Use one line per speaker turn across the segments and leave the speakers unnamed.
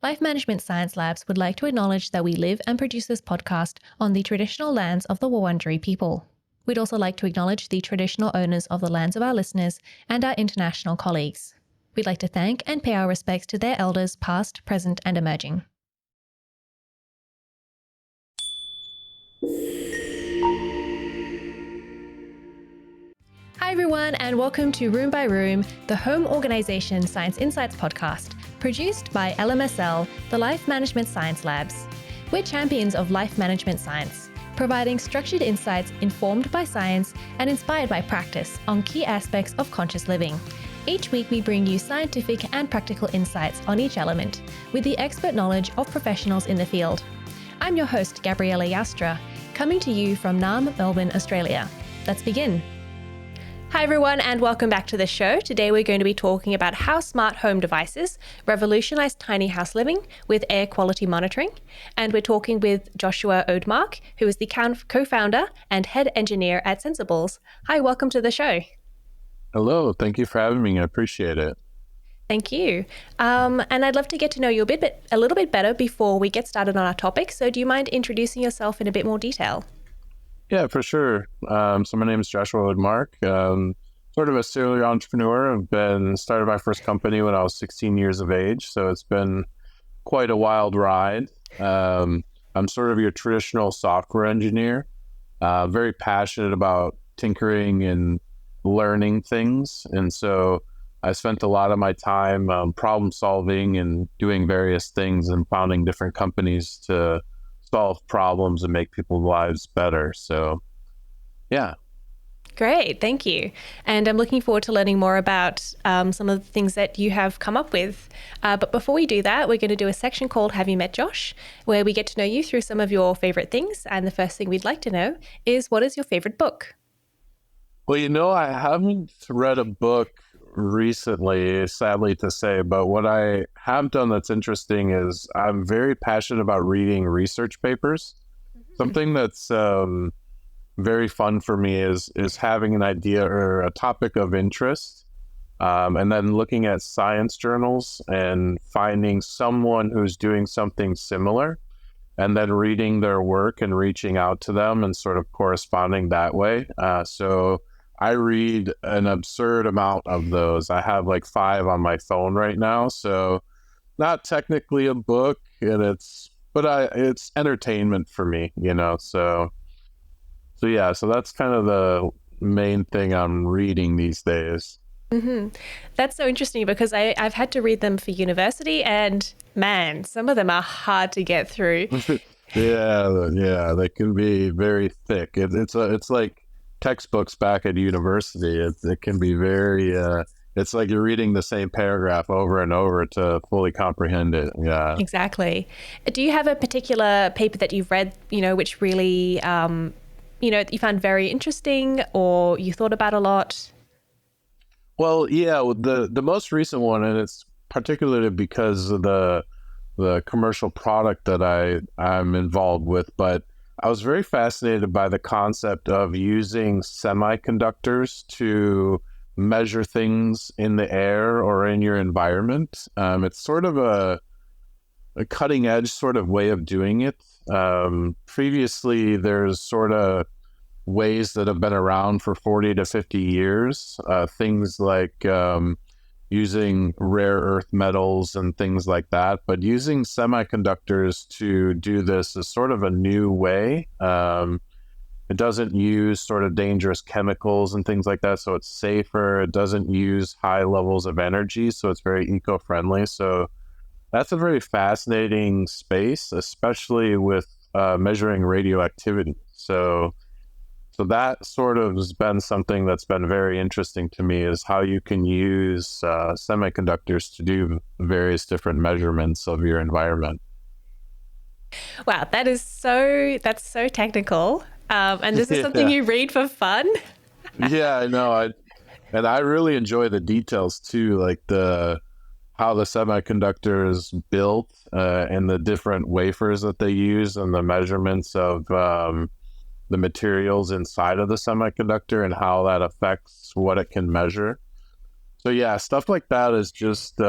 Life Management Science Labs would like to acknowledge that we live and produce this podcast on the traditional lands of the Wurundjeri people. We'd also like to acknowledge the traditional owners of the lands of our listeners and our international colleagues. We'd like to thank and pay our respects to their elders past, present, and emerging. Hi everyone, and welcome to Room by Room, the Home Organisation Science Insights podcast, produced by LMSL, the Life Management Science Labs. We're champions of life management science, providing structured insights informed by science and inspired by practice on key aspects of conscious living. Each week we bring you scientific and practical insights on each element, with the expert knowledge of professionals in the field. I'm your host, Gabriella Joustre, coming to you from Naarm, Melbourne, Australia. Let's begin. Hi everyone, and welcome back to the show. Today we're going to be talking about how smart home devices revolutionize tiny house living with air quality monitoring. And we're talking with Joshua Odmark, who is the co-founder and head engineer at Sensables. Hi, welcome to the show.
Hello, thank you for having me. I appreciate it.
Thank you. And I'd love to get to know you a little bit better before we get started on our topic. So do you mind introducing yourself in a bit more detail?
Yeah, for sure. So my name is Joshua Odmark. Sort of a serial entrepreneur. I've started my first company when I was 16 years of age. So it's been quite a wild ride. I'm sort of your traditional software engineer, very passionate about tinkering and learning things. And so I spent a lot of my time problem solving and doing various things and founding different companies to solve problems and make people's lives better. So, yeah.
Great, thank you. And I'm looking forward to learning more about some of the things that you have come up with. But before we do that, we're going to do a section called Have You Met Josh, where we get to know you through some of your favorite things. And the first thing we'd like to know is, what is your favorite book?
Well, I haven't read a book recently, sadly to say, but what I have done that's interesting is I'm very passionate about reading research papers. Something that's very fun for me is having an idea or a topic of interest, and then looking at science journals and finding someone who's doing something similar, and then reading their work and reaching out to them and sort of corresponding that way. So I read an absurd amount of those. I have like 5 on my phone right now. So not technically a book, it's entertainment for me, So that's kind of the main thing I'm reading these days.
Mm-hmm. That's so interesting because I've had to read them for university, and man, some of them are hard to get through.
Yeah, they can be very thick. It's like textbooks back at university. It can be very it's like you're reading the same paragraph over and over to fully comprehend it. Yeah,
exactly. Do you have a particular paper that you've read, which really you found very interesting or you thought about a lot?
Well, yeah, the most recent one, and it's particularly because of the commercial product that I'm involved with, but I was very fascinated by the concept of using semiconductors to measure things in the air or in your environment. It's sort of a cutting edge sort of way of doing it. Previously, there's sort of ways that have been around for 40 to 50 years, things like using rare earth metals and things like that. But using semiconductors to do this is sort of a new way. It doesn't use sort of dangerous chemicals and things like that, so it's safer. It doesn't use high levels of energy, so it's very eco-friendly. So that's a very fascinating space, especially with measuring radioactivity. So that sort of has been something that's been very interesting to me, is how you can use semiconductors to do various different measurements of your environment.
Wow, that's so technical. And this is something you read for fun?
Yeah, I know. I really enjoy the details too, like how the semiconductor is built and the different wafers that they use and the measurements of the materials inside of the semiconductor and how that affects what it can measure. So yeah, stuff like that is just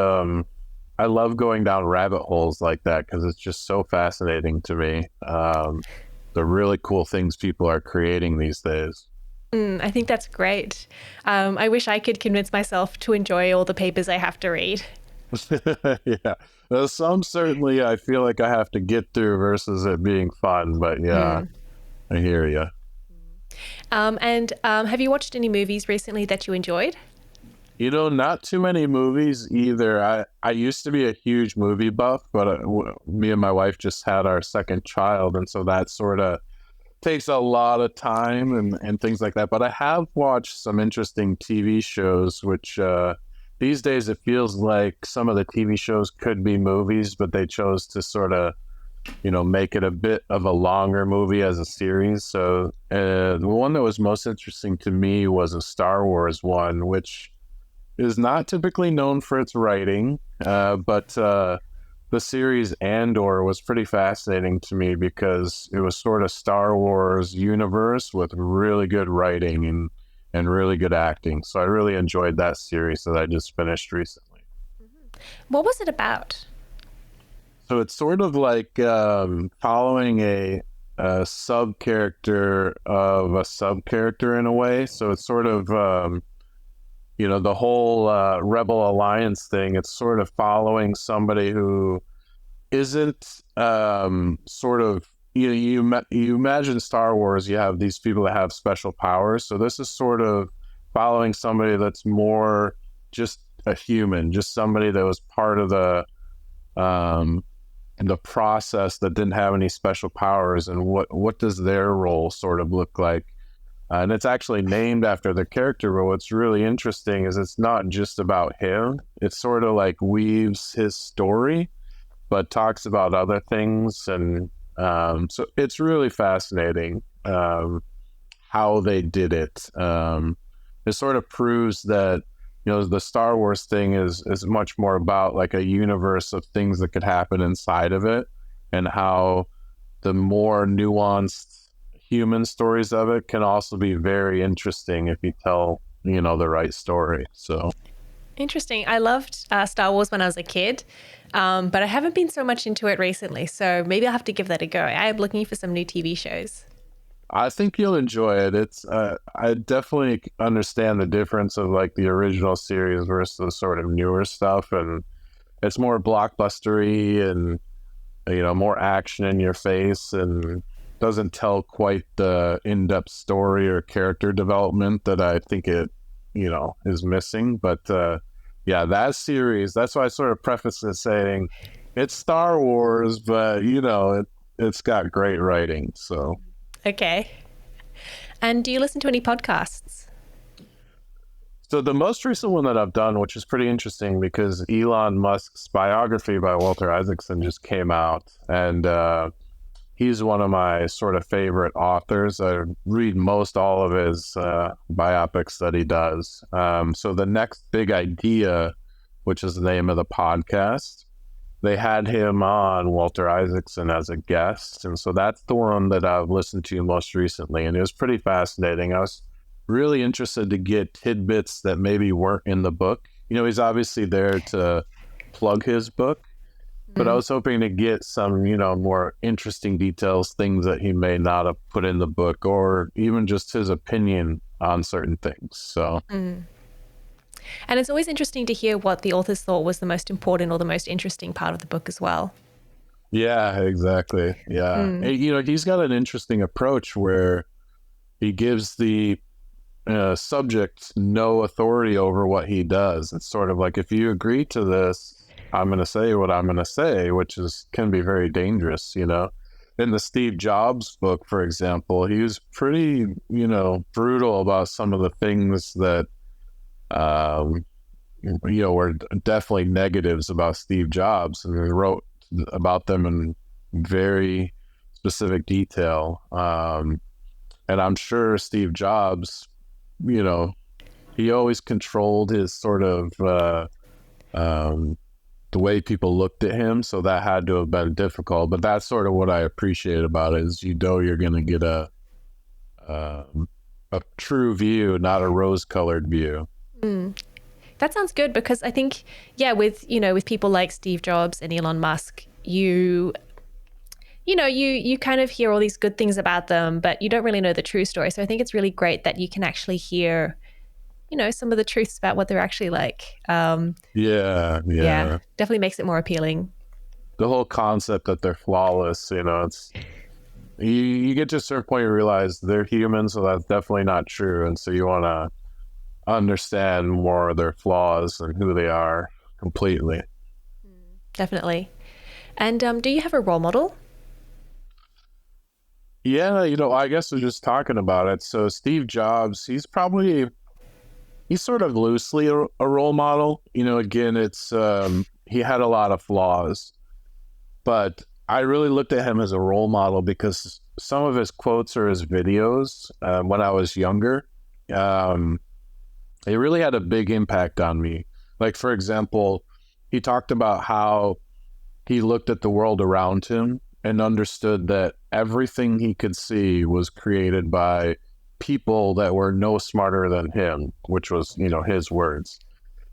I love going down rabbit holes like that because it's just so fascinating to me. The really cool things people are creating these days.
I think that's great. I wish I could convince myself to enjoy all the papers I have to read.
Yeah. Some certainly I feel like I have to get through versus it being fun, but yeah, I hear you.
Have you watched any movies recently that you enjoyed?
Not too many movies either. I used to be a huge movie buff, but me and my wife just had our second child, and so that sort of takes a lot of time and things like that. But I have watched some interesting TV shows, which these days it feels like some of the TV shows could be movies, but they chose to sort of, make it a bit of a longer movie as a series. So the one that was most interesting to me was a Star Wars one, which is not typically known for its writing, but the series Andor was pretty fascinating to me because it was sort of Star Wars universe with really good writing and really good acting. So I really enjoyed that series that I just finished recently.
What was it about?
So it's sort of like following a sub character of a sub character in a way. So it's sort of the whole Rebel Alliance thing. It's sort of following somebody who isn't sort of you imagine Star Wars. You have these people that have special powers. So this is sort of following somebody that's more just a human, just somebody that was part of the process that didn't have any special powers, and what does their role sort of look like. And it's actually named after the character, but what's really interesting is it's not just about him. It sort of like weaves his story, but talks about other things. And so it's really fascinating how they did it. It sort of proves that, the Star Wars thing is much more about like a universe of things that could happen inside of it, and how the more nuanced human stories of it can also be very interesting if you tell the right story. So
Interesting. I loved Star Wars when I was a kid, but I haven't been so much into it recently. So maybe I'll have to give that a go. I am looking for some new TV shows.
I think you'll enjoy it. It's I definitely understand the difference of like the original series versus sort of newer stuff, and it's more blockbustery and more action in your face, and doesn't tell quite the in-depth story or character development that I think it is missing. But yeah, that series, that's why I sort of preface it saying it's Star Wars, but it's got great writing. So
Okay. And do you listen to any podcasts?
So the most recent one that I've done, which is pretty interesting because Elon Musk's biography by Walter Isaacson just came out, and he's one of my sort of favorite authors. I read most all of his biopics that he does. So the Next Big Idea, which is the name of the podcast, they had him on, Walter Isaacson, as a guest. And so that's the one that I've listened to most recently. And it was pretty fascinating. I was really interested to get tidbits that maybe weren't in the book. He's obviously there to plug his book, but I was hoping to get some, more interesting details, things that he may not have put in the book, or even just his opinion on certain things. So.
And it's always interesting to hear what the authors thought was the most important or the most interesting part of the book as well.
Yeah, exactly. Yeah. And, he's got an interesting approach where he gives the subject no authority over what he does. It's sort of like, if you agree to this, I'm going to say what I'm going to say, which can be very dangerous, In the Steve Jobs book, for example, he was pretty, brutal about some of the things that were definitely negatives about Steve Jobs, and he wrote about them in very specific detail. And I'm sure Steve Jobs, he always controlled his sort of the way people looked at him, so that had to have been difficult. But that's sort of what I appreciate about it, is you're going to get a true view, not a rose-colored view.
That sounds good, because I think, yeah, with, with people like Steve Jobs and Elon Musk, you kind of hear all these good things about them, but you don't really know the true story. So I think it's really great that you can actually hear, some of the truths about what they're actually like.
Yeah,
Yeah,
yeah.
definitely makes it more appealing.
The whole concept that they're flawless, it's you get to a certain point you realize they're human, so that's definitely not true. And so you want to understand more of their flaws and who they are completely.
Definitely. And do you have a role model?
Yeah, I guess we're just talking about it. So Steve Jobs, he's sort of loosely a role model. Again, it's he had a lot of flaws, but I really looked at him as a role model because some of his quotes or his videos when I was younger, it really had a big impact on me. Like, for example, he talked about how he looked at the world around him and understood that everything he could see was created by people that were no smarter than him, which was, his words.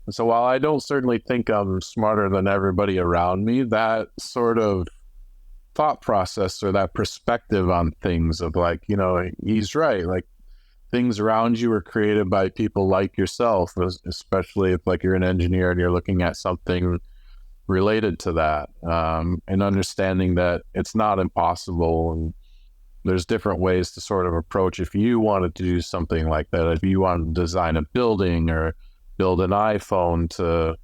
And so while I don't certainly think I'm smarter than everybody around me, that sort of thought process or that perspective on things of like, he's right. Like, things around you are created by people like yourself, especially if like you're an engineer and you're looking at something related to that, and understanding that it's not impossible, and there's different ways to sort of approach if you wanted to do something like that. If you want to design a building or build an iPhone to,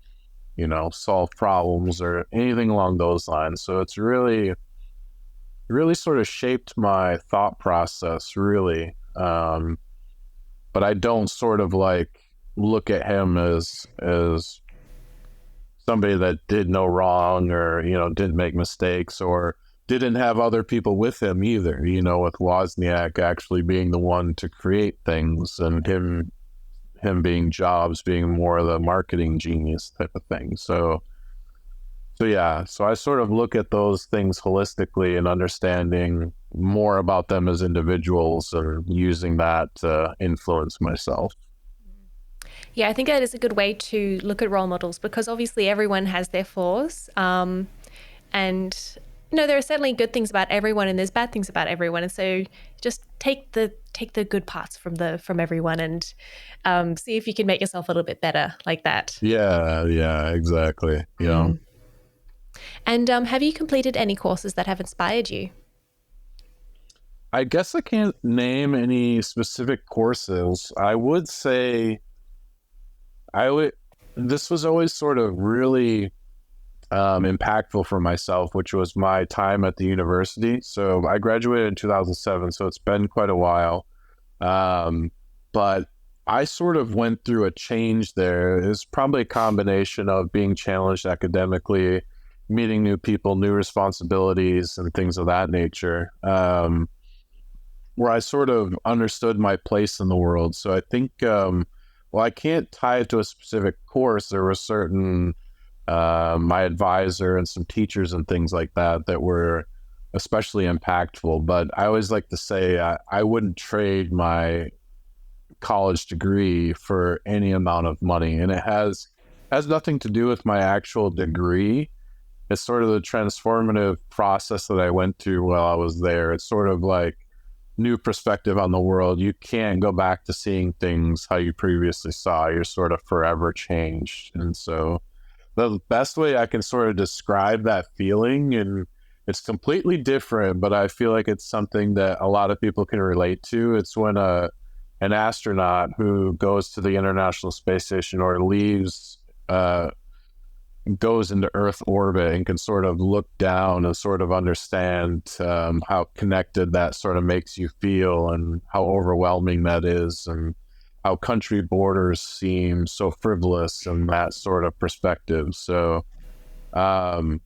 solve problems or anything along those lines. So it's really sort of shaped my thought process, really. But I don't sort of like look at him as somebody that did no wrong or, didn't make mistakes or didn't have other people with him either, with Wozniak actually being the one to create things and him being Jobs being more of the marketing genius type of thing. So yeah, so I sort of look at those things holistically and understanding more about them as individuals and using that to influence myself.
Yeah, I think that is a good way to look at role models, because obviously everyone has their flaws. And there are certainly good things about everyone and there's bad things about everyone. And so just take the good parts from everyone and see if you can make yourself a little bit better like that.
Yeah, exactly.
And have you completed any courses that have inspired you?
I guess I can't name any specific courses. I would say this was always sort of really impactful for myself, which was my time at the university. So I graduated in 2007, so it's been quite a while. But I sort of went through a change there. It's probably a combination of being challenged academically, meeting new people, new responsibilities, and things of that nature, where I sort of understood my place in the world. So I think, I can't tie it to a specific course. There were certain my advisor and some teachers and things like that were especially impactful. But I always like to say I wouldn't trade my college degree for any amount of money. And it has nothing to do with my actual degree. It's sort of the transformative process that I went through while I was there. It's sort of like new perspective on the world. You can't go back to seeing things how you previously saw. You're sort of forever changed. And so the best way I can sort of describe that feeling, and it's completely different, but I feel like it's something that a lot of people can relate to. It's when an astronaut who goes to the International Space Station or leaves, goes into Earth orbit and can sort of look down and sort of understand how connected that sort of makes you feel and how overwhelming that is, and how country borders seem so frivolous and that sort of perspective. So, so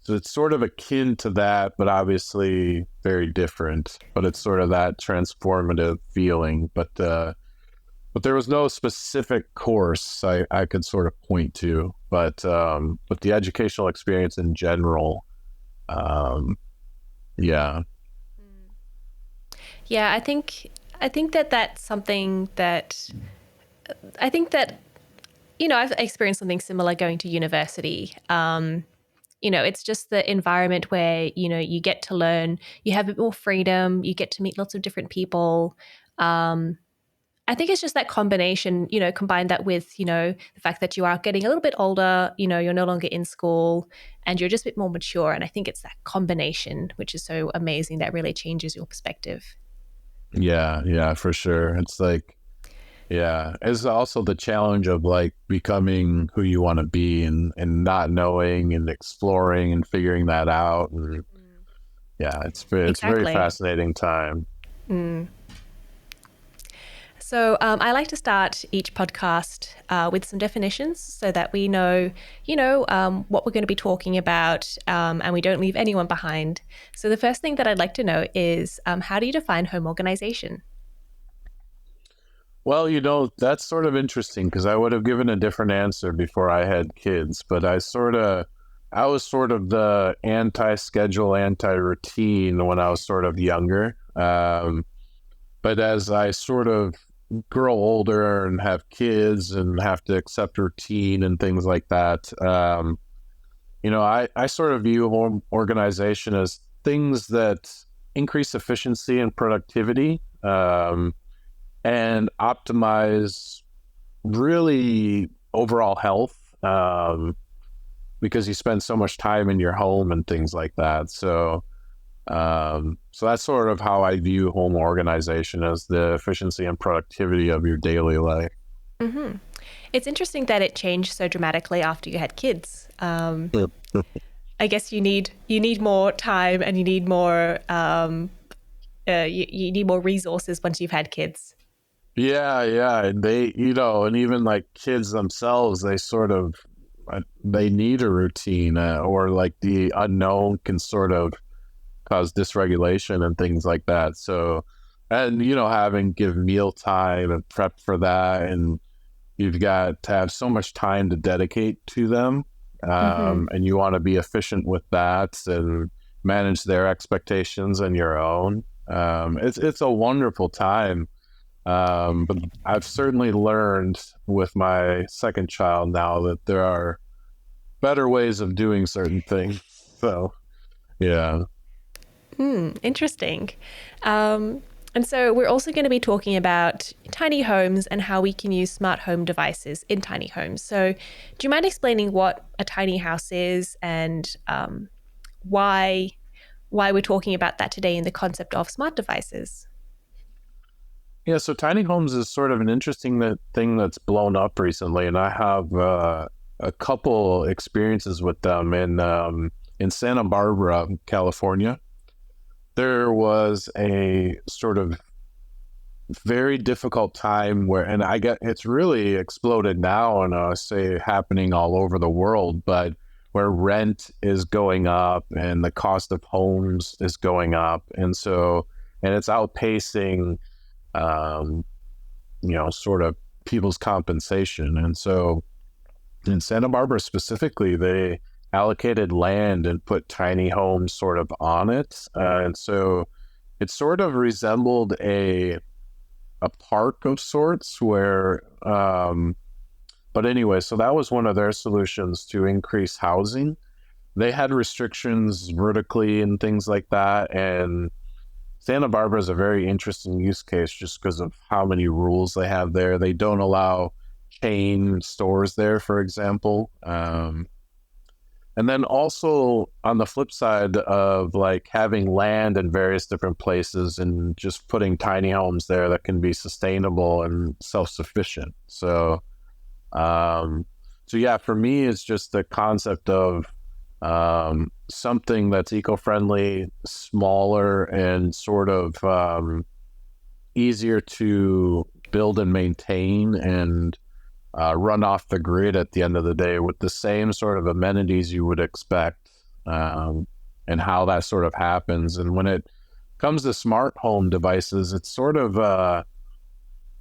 it's sort of akin to that, but obviously very different. But it's sort of that transformative feeling. But there was no specific course I could sort of point to. But the educational experience in general, yeah.
Yeah, I think that that's something that I think that I've experienced something similar going to university. It's just the environment where, you get to learn, you have a bit more freedom, you get to meet lots of different people. I think it's just that combination, combine that with, the fact that you are getting a little bit older, you're no longer in school and you're just a bit more mature. And I think it's that combination, which is so amazing, that really changes your perspective.
Yeah, for sure. It's like, yeah, it's also the challenge of like becoming who you want to be and not knowing and exploring and figuring that out. And yeah, it's a very
Exactly.
fascinating time.
Mm. So I like to start each podcast with some definitions so that we know, what we're going to be talking about, and we don't leave anyone behind. So the first thing that I'd like to know is, how do you define home organization?
Well, that's sort of interesting because I would have given a different answer before I had kids, but I was sort of the anti-schedule, anti-routine when I was sort of younger. But as I sort of grow older and have kids and have to accept routine and things like that, I sort of view home organization as things that increase efficiency and productivity, and optimize really overall health, because you spend so much time in your home and things like that. So that's sort of how I view home organization, as the efficiency and productivity of your daily life.
Mm-hmm. It's interesting that it changed so dramatically after you had kids. I guess you need more time and you need more you need more resources once you've had kids.
Yeah. And and even like kids themselves, they need a routine, or like the unknown can sort of cause dysregulation and things like that. So, and having give meal time and prep for that, and you've got to have so much time to dedicate to them,
Mm-hmm.
and you want to be efficient with that and manage their expectations and your own. It's a wonderful time, but I've certainly learned with my second child now that there are better ways of doing certain things. So, yeah.
Interesting. Um, and so we're also going to be talking about tiny homes and how we can use smart home devices in tiny homes. So, do you mind explaining what a tiny house is and why we're talking about that today in the concept of smart devices?
Yeah, so tiny homes is sort of an interesting thing that's blown up recently, and I have a couple experiences with them in Santa Barbara, California. There was a sort of very difficult time where, and I get it's really exploded now, and say happening all over the world, but where rent is going up and the cost of homes is going up, and it's outpacing, um, sort of people's compensation. And so in Santa Barbara specifically, they allocated land and put tiny homes sort of on it. And so it sort of resembled a park of sorts where, but anyway, so that was one of their solutions to increase housing. They had restrictions vertically and things like that. And Santa Barbara is a very interesting use case just because of how many rules they have there. They don't allow chain stores there, for example. And then also on the flip side of like having land in various different places and just putting tiny homes there that can be sustainable and self-sufficient. Um, so yeah, for me, it's just the concept of, something that's eco-friendly, smaller, and sort of, easier to build and maintain, and run off the grid at the end of the day with the same sort of amenities you would expect, and how that sort of happens. And when it comes to smart home devices, it's sort of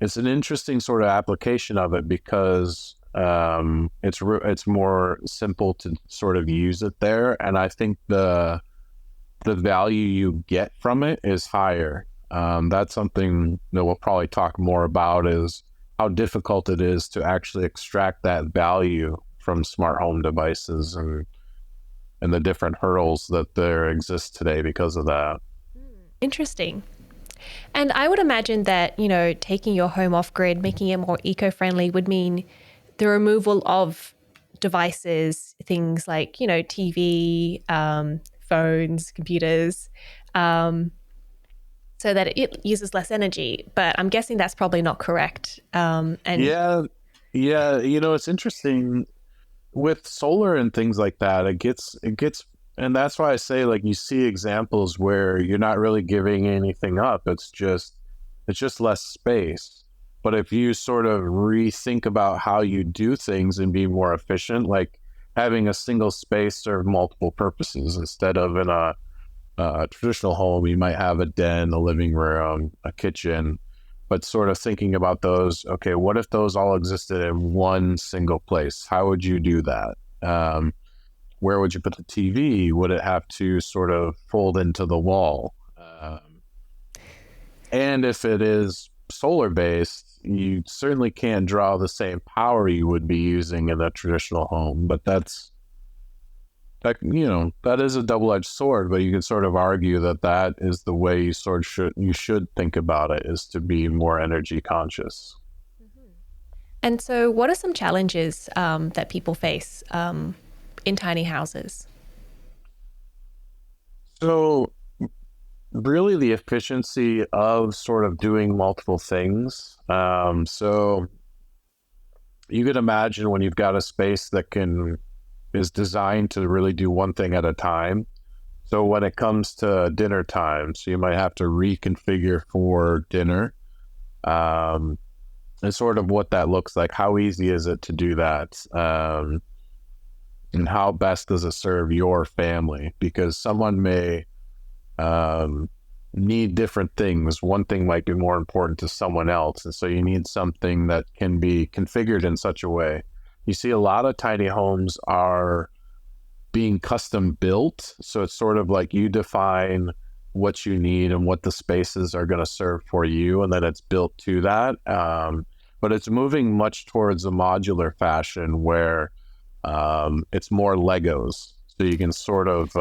it's an interesting sort of application of it because, it's more simple to sort of use it there, and I think the value you get from it is higher. That's something that we'll probably talk more about, is how difficult it is to actually extract that value from smart home devices and the different hurdles that there exist today because of that.
Interesting. And I would imagine that, taking your home off grid, making it more eco-friendly would mean the removal of devices, things like, TV, phones, computers, so that it uses less energy. But I'm guessing that's probably not correct.
Yeah, it's interesting with solar and things like that. It gets, and that's why I say, like, you see examples where you're not really giving anything up. It's just less space. But if you sort of rethink about how you do things and be more efficient, like having a single space serve multiple purposes instead of in a traditional home, you might have a den, a living room, a kitchen, but sort of thinking about those, okay, what if those all existed in one single place? How would you do that? Where would you put the TV? Would it have to sort of fold into the wall? And if it is solar based, you certainly can't draw the same power you would be using in a traditional home, but that is a double-edged sword. But you can sort of argue that is the way you should think about it, is to be more energy conscious.
And so what are some challenges that people face in tiny houses?
So really the efficiency of sort of doing multiple things. So you could imagine when you've got a space that is designed to really do one thing at a time. So when it comes to dinner time, so you might have to reconfigure for dinner, and sort of what that looks like. How easy is it to do that? And how best does it serve your family? Because someone may need different things. One thing might be more important to someone else. And so you need something that can be configured in such a way. You see a lot of tiny homes are being custom built. So it's sort of like you define what you need and what the spaces are going to serve for you, and then it's built to that. But it's moving much towards a modular fashion where it's more Legos. So you can sort of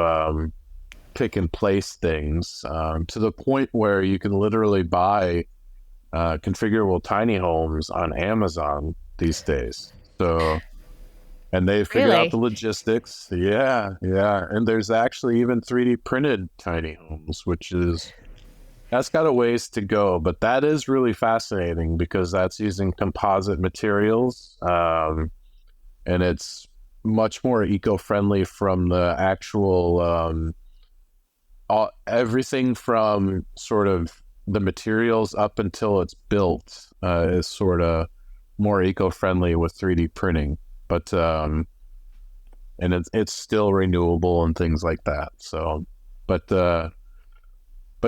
pick and place things to the point where you can literally buy configurable tiny homes on Amazon these days. So, and they figured out the logistics. Yeah. And there's actually even 3D printed tiny homes, that's got a ways to go, but that is really fascinating because that's using composite materials, and it's much more eco-friendly from the actual everything from sort of the materials up until it's built is sort of more eco-friendly with 3D printing, but and it's still renewable and things like that. So, but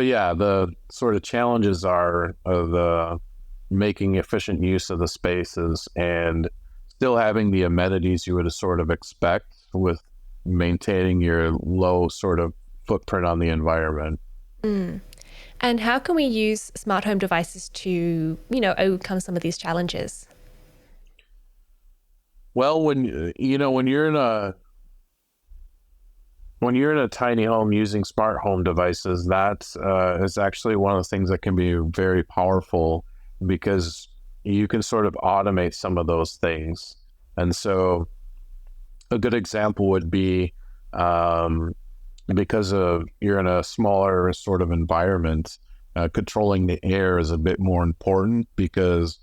yeah, the sort of challenges are the making efficient use of the spaces and still having the amenities you would sort of expect with maintaining your low sort of footprint on the environment.
And how can we use smart home devices to, overcome some of these challenges?
Well, when you're in a tiny home using smart home devices, that is actually one of the things that can be very powerful because you can sort of automate some of those things. And so a good example would be because you're in a smaller sort of environment, controlling the air is a bit more important because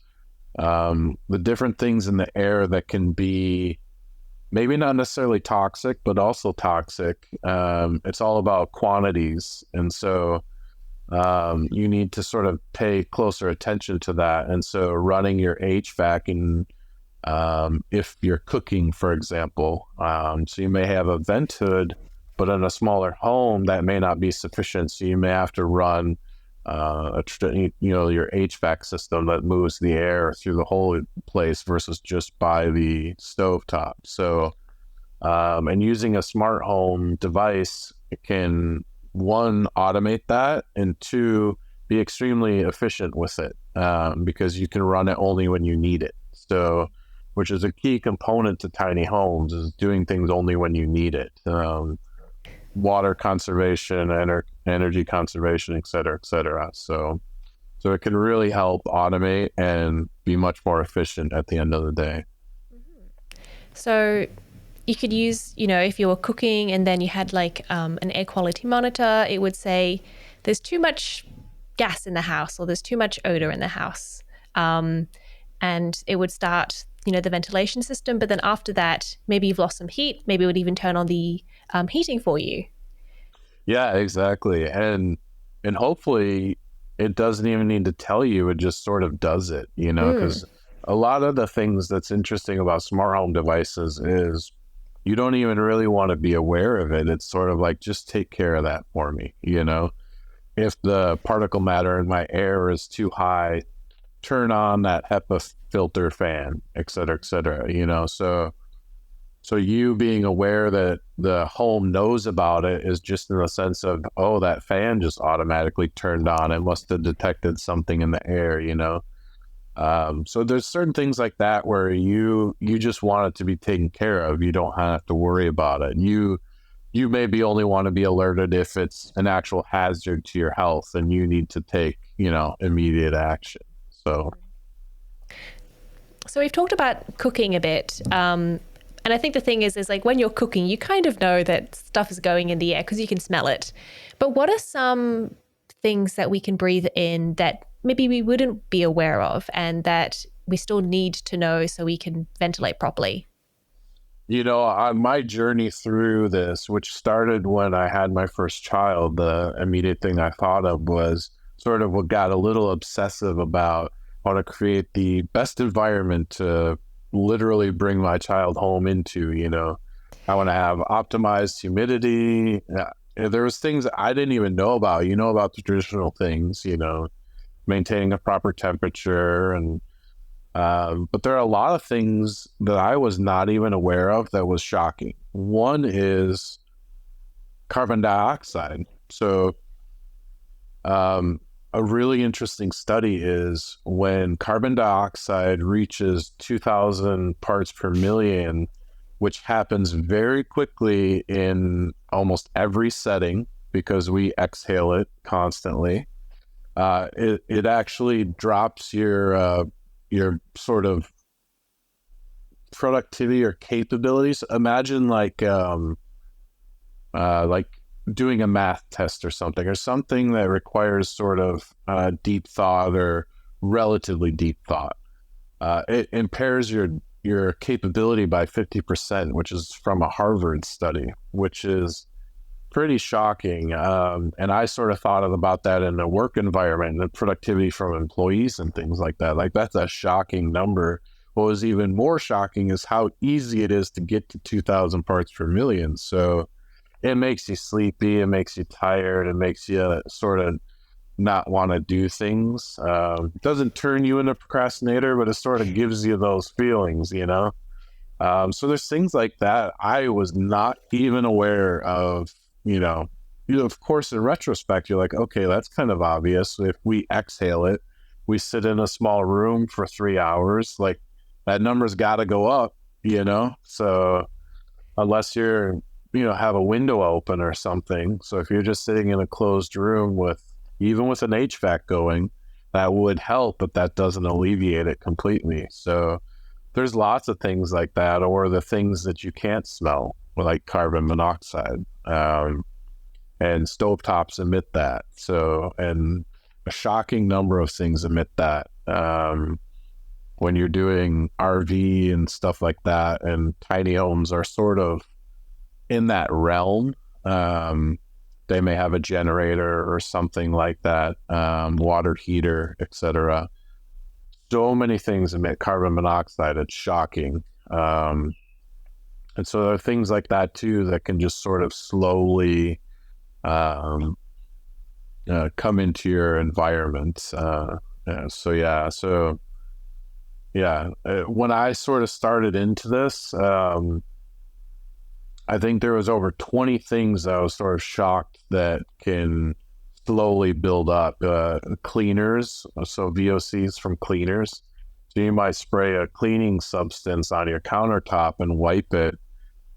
the different things in the air that can be maybe not necessarily toxic, but also toxic. It's all about quantities. And so you need to sort of pay closer attention to that. And so running your HVAC if you're cooking, for example, so you may have a vent hood, but in a smaller home that may not be sufficient. So you may have to run your HVAC system that moves the air through the whole place versus just by the stovetop. So, and using a smart home device, it can, one, automate that, and two, be extremely efficient with it. because you can run it only when you need it. So, which is a key component to tiny homes, is doing things only when you need it. Water conservation, energy conservation, et cetera, et cetera. So it can really help automate and be much more efficient at the end of the day.
So you could use, if you were cooking and then you had like an air quality monitor, it would say there's too much gas in the house or there's too much odor in the house. And it would start, the ventilation system. But then after that, maybe you've lost some heat. Maybe it would even turn on the heating for you.
Yeah, exactly. And hopefully it doesn't even need to tell you, it just sort of does it, because a lot of the things that's interesting about smart home devices is you don't even really want to be aware of it. It's sort of like, just take care of that for me. If the particle matter in my air is too high, turn on that HEPA filter fan, et cetera, so you being aware that the home knows about it is just in the sense of, oh, that fan just automatically turned on. It must have detected something in the air, So there's certain things like that where you just want it to be taken care of. You don't have to worry about it. You maybe only want to be alerted if it's an actual hazard to your health and you need to take, immediate action. So
we've talked about cooking a bit. And I think the thing is like when you're cooking, you kind of know that stuff is going in the air because you can smell it. But what are some things that we can breathe in that maybe we wouldn't be aware of and that we still need to know so we can ventilate properly?
On my journey through this, which started when I had my first child, the immediate thing I thought of was sort of what got a little obsessive about how to create the best environment to literally bring my child home into. I want to have optimized humidity. There was things I didn't even know about. About the traditional things, maintaining a proper temperature, and but there are a lot of things that I was not even aware of that was shocking. One is carbon dioxide. So a really interesting study is when carbon dioxide reaches 2,000 parts per million, which happens very quickly in almost every setting because we exhale it constantly. It actually drops your sort of productivity or capabilities. Imagine like doing a math test or something that requires sort of deep thought or relatively deep thought. It impairs your capability by 50%, which is from a Harvard study, which is pretty shocking. And I sort of thought about that in a work environment and productivity from employees and things like that. Like, that's a shocking number. What was even more shocking is how easy it is to get to 2,000 parts per million. So it makes you sleepy, it makes you tired, it makes you sort of not want to do things. It doesn't turn you into a procrastinator, but it sort of gives you those feelings, So there's things like that I was not even aware of, of course, in retrospect, you're like, okay, that's kind of obvious. If we exhale it, we sit in a small room for 3 hours, like that number's got to go up, So unless you're, have a window open or something. So if you're just sitting in a closed room even with an HVAC going, that would help, but that doesn't alleviate it completely. So there's lots of things like that, or the things that you can't smell, like carbon monoxide, and stovetops emit that. So, and a shocking number of things emit that. When you're doing RV and stuff like that, and tiny homes are sort of in that realm. They may have a generator or something like that, water heater, etc. So many things emit carbon monoxide. It's shocking. And so there are things like that too that can just sort of slowly come into your environment. When I sort of started into this, I think there was over 20 things I was sort of shocked that can slowly build up. Cleaners, so VOCs from cleaners. So you might spray a cleaning substance on your countertop and wipe it.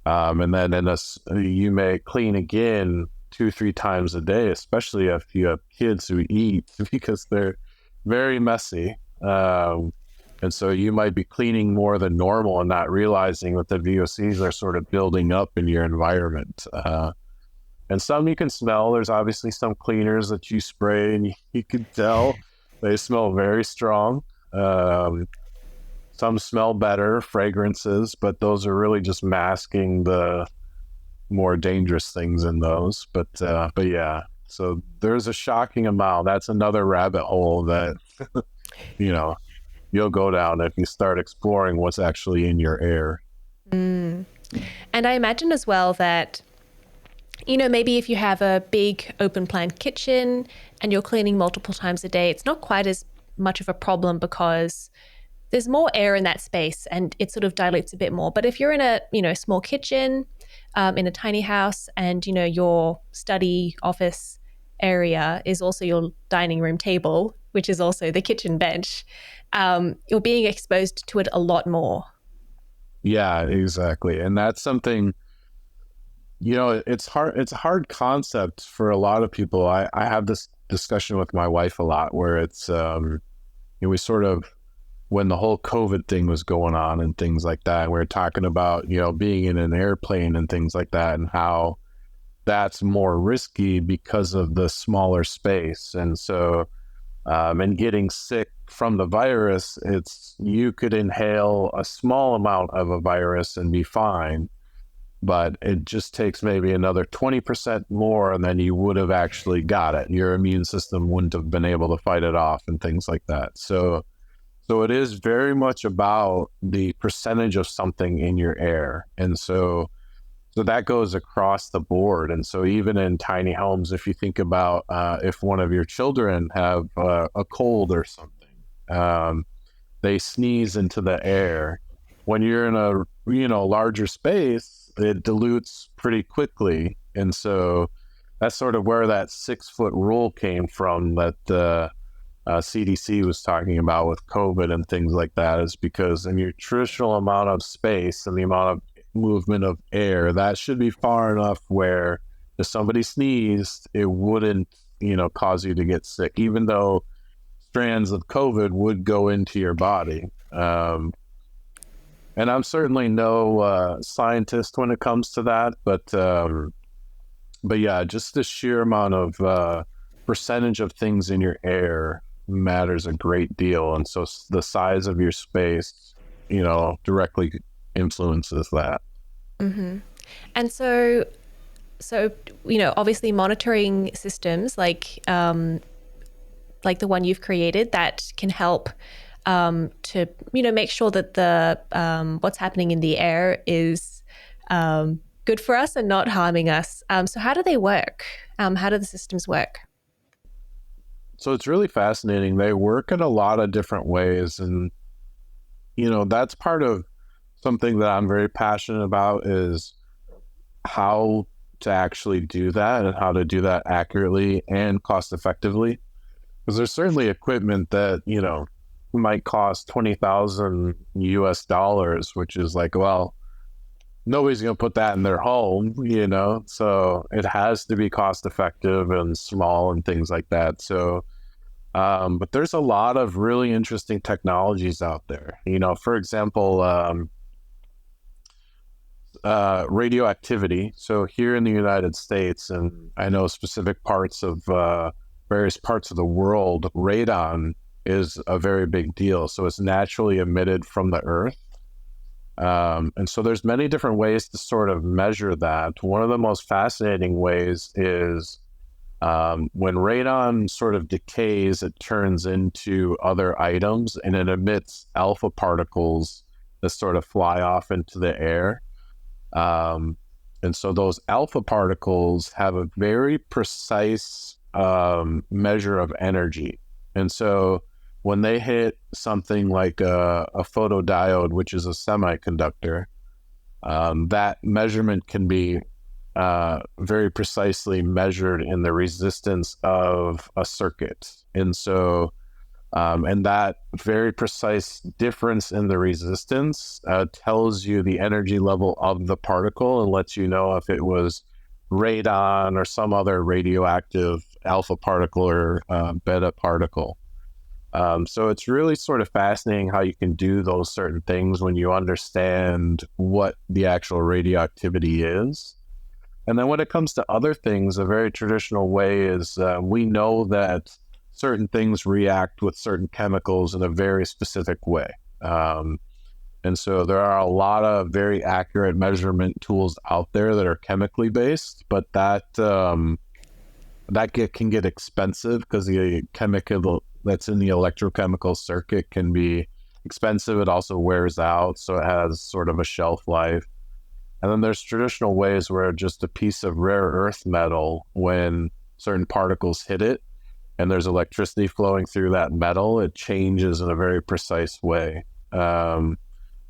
And then you may clean again 2-3 times a day, especially if you have kids who eat, because they're very messy. And so you might be cleaning more than normal and not realizing that the VOCs are sort of building up in your environment. And some you can smell. There's obviously some cleaners that you spray and you can tell they smell very strong. Some smell better, fragrances, but those are really just masking the more dangerous things in those. But yeah, so there's a shocking amount. That's another rabbit hole that, you'll go down if you start exploring what's actually in your air.
And I imagine as well that, maybe if you have a big open plan kitchen and you're cleaning multiple times a day, it's not quite as much of a problem because there's more air in that space and it sort of dilutes a bit more. But if you're in a, small kitchen, in a tiny house and, your study office area is also your dining room table, which is also the kitchen bench, you're being exposed to it a lot more.
Yeah, exactly. And that's something, it's hard. It's a hard concept for a lot of people. I have this discussion with my wife a lot where it's, we sort of, when the whole COVID thing was going on and things like that, we were talking about, being in an airplane and things like that and how that's more risky because of the smaller space. And so, and getting sick from the virus, you could inhale a small amount of a virus and be fine, but it just takes maybe another 20% more and then you would have actually got it. Your immune system wouldn't have been able to fight it off and things like that. So it is very much about the percentage of something in your air. And so that goes across the board. And so even in tiny homes, if you think about if one of your children have a cold or something, they sneeze into the air. When you're in a larger space, it dilutes pretty quickly. And so that's sort of where that 6-foot rule came from that CDC was talking about with COVID and things like that, is because in your traditional amount of space and the amount of movement of air, that should be far enough where if somebody sneezed, it wouldn't, cause you to get sick, even though strands of COVID would go into your body. And I'm certainly no scientist when it comes to that, but yeah, just the sheer amount of percentage of things in your air matters a great deal. And so the size of your space, directly influences that.
Mm-hmm. And so, obviously monitoring systems like the one you've created that can help to, make sure that the what's happening in the air is good for us and not harming us. So how do they work? How do the systems work?
So it's really fascinating. They work in a lot of different ways. And, that's part of something that I'm very passionate about, is how to actually do that and how to do that accurately and cost effectively. Because there's certainly equipment that, might cost $20,000 US, which is like, well, nobody's going to put that in their home, so it has to be cost effective and small and things like that. So, but there's a lot of really interesting technologies out there. For example, radioactivity. So here in the United States, and I know specific parts of various parts of the world, radon is a very big deal. So it's naturally emitted from the earth. And so there's many different ways to sort of measure that. One of the most fascinating ways is when radon sort of decays, it turns into other items and it emits alpha particles that sort of fly off into the air. And so those alpha particles have a very precise measure of energy. And so when they hit something like a photodiode, which is a semiconductor, that measurement can be very precisely measured in the resistance of a circuit. And so, and that very precise difference in the resistance tells you the energy level of the particle and lets you know if it was radon or some other radioactive alpha particle or beta particle. So it's really sort of fascinating how you can do those certain things when you understand what the actual radioactivity is. And then when it comes to other things, a very traditional way is we know that certain things react with certain chemicals in a very specific way. And so there are a lot of very accurate measurement tools out there that are chemically based, but that can get expensive because the chemical that's in the electrochemical circuit can be expensive. It also wears out, so it has sort of a shelf life. And then there's traditional ways where just a piece of rare earth metal, when certain particles hit it and there's electricity flowing through that metal, it changes in a very precise way.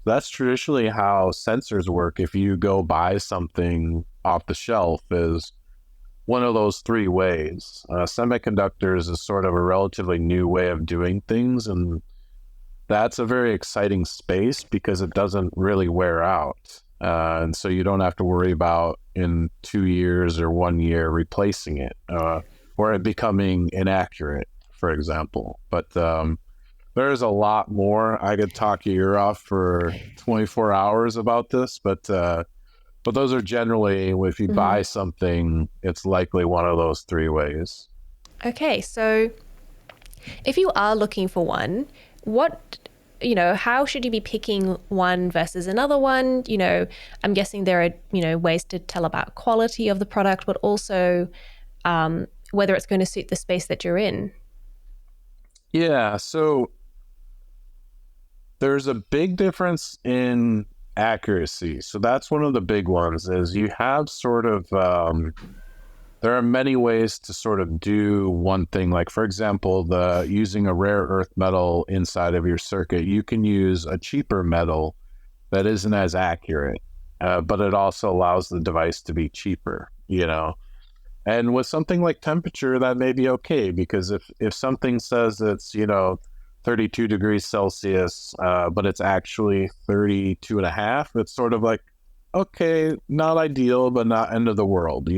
That's traditionally how sensors work. If you go buy something off the shelf, is one of those three ways. Semiconductors is sort of a relatively new way of doing things, and that's a very exciting space because it doesn't really wear out. And so you don't have to worry about in 2 years or 1 year replacing it or it becoming inaccurate, for example. But there's a lot more. I could talk your ear off for 24 hours about this, but those are generally, if you buy something, it's likely one of those three ways.
Okay, so if you are looking for one, how should you be picking one versus another one? I'm guessing there are, ways to tell about quality of the product, but also whether it's going to suit the space that you're in.
Yeah, so there's a big difference in accuracy. So that's one of the big ones, is you have sort of, there are many ways to sort of do one thing. Like, for example, using a rare earth metal inside of your circuit, you can use a cheaper metal that isn't as accurate, but it also allows the device to be cheaper, And with something like temperature, that may be okay, because if something says it's, 32 degrees Celsius, but it's actually 32 and a half, it's sort of like, okay, not ideal, but not end of the world,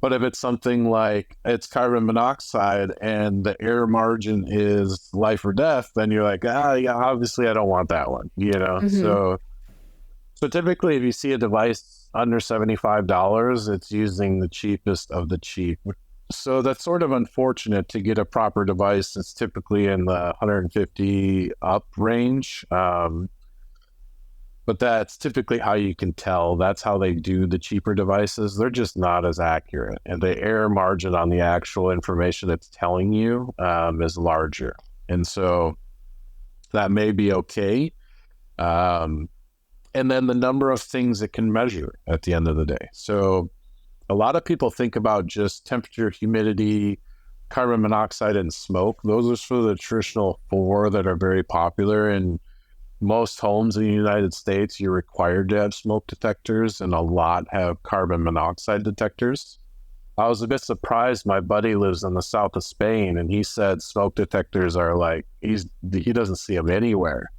But if it's something like it's carbon monoxide and the error margin is life or death, then you're like, yeah, obviously I don't want that one, So typically if you see a device under $75, it's using the cheapest of the cheap. So that's sort of unfortunate. To get a proper device, it's typically in the 150 up range. But that's typically how you can tell. That's how they do the cheaper devices. They're just not as accurate. And the error margin on the actual information it's telling you is larger. And so that may be okay. And then the number of things it can measure at the end of the day. So a lot of people think about just temperature, humidity, carbon monoxide, and smoke. Those are sort of the traditional four that are very popular. In most homes in the United States, you're required to have smoke detectors, and a lot have carbon monoxide detectors. I was a bit surprised. My buddy lives in the south of Spain, and he said smoke detectors are like, he doesn't see them anywhere.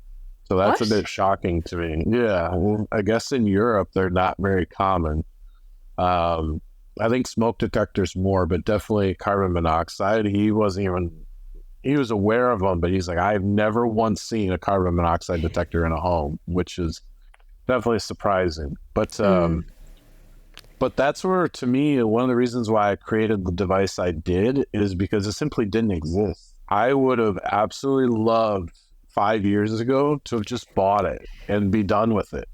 So that's a bit shocking to me. Yeah, I guess in Europe, they're not very common. I think smoke detectors more, but definitely carbon monoxide. He was aware of them, but he's like, I've never once seen a carbon monoxide detector in a home, which is definitely surprising. But that's where, to me, one of the reasons why I created the device I did is because it simply didn't exist. I would have absolutely loved 5 years ago to have just bought it and be done with it,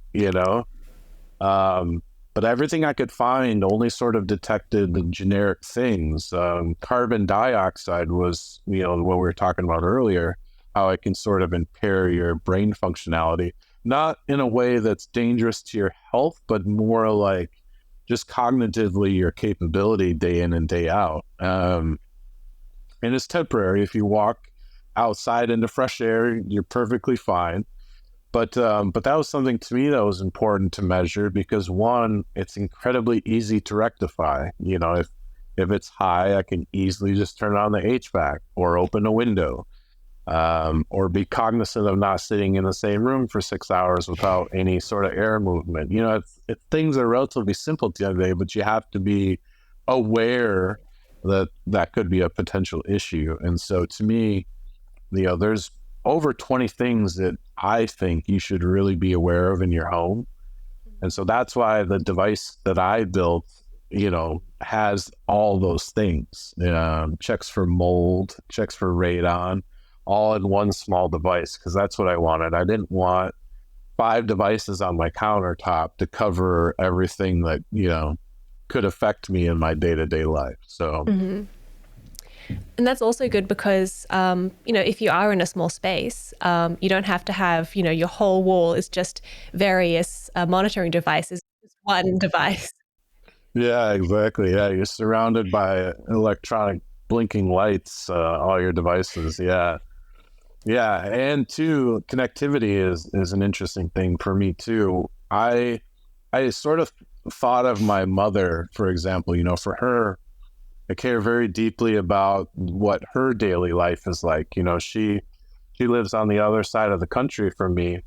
But everything I could find only sort of detected the generic things. Carbon dioxide was, what we were talking about earlier, how it can sort of impair your brain functionality, not in a way that's dangerous to your health, but more like just cognitively your capability day in and day out. And it's temporary. If you walk outside into fresh air, you're perfectly fine. But that was something to me that was important to measure because one, it's incredibly easy to rectify. You know, if it's high, I can easily just turn on the HVAC or open a window, or be cognizant of not sitting in the same room for 6 hours without any sort of air movement. You know, things are relatively simple today, but you have to be aware that that could be a potential issue. And so to me, you know, there's over 20 things that I think you should really be aware of in your home. And so that's why the device that I built, you know, has all those things. Checks for mold, checks for radon, all in one small device, because that's what I wanted. I didn't want 5 devices on my countertop to cover everything that, you know, could affect me in my day-to-day life. So
And that's also good because, you know, if you are in a small space, you don't have to have, you know, your whole wall is just various monitoring devices, just one device.
yeah, exactly. Yeah, you're surrounded by electronic blinking lights, all your devices. Yeah. Yeah, and two, connectivity is an interesting thing for me too. I sort of thought of my mother, for example. You know, for her, I care very deeply about what her daily life is like. You know, she lives on the other side of the country from me,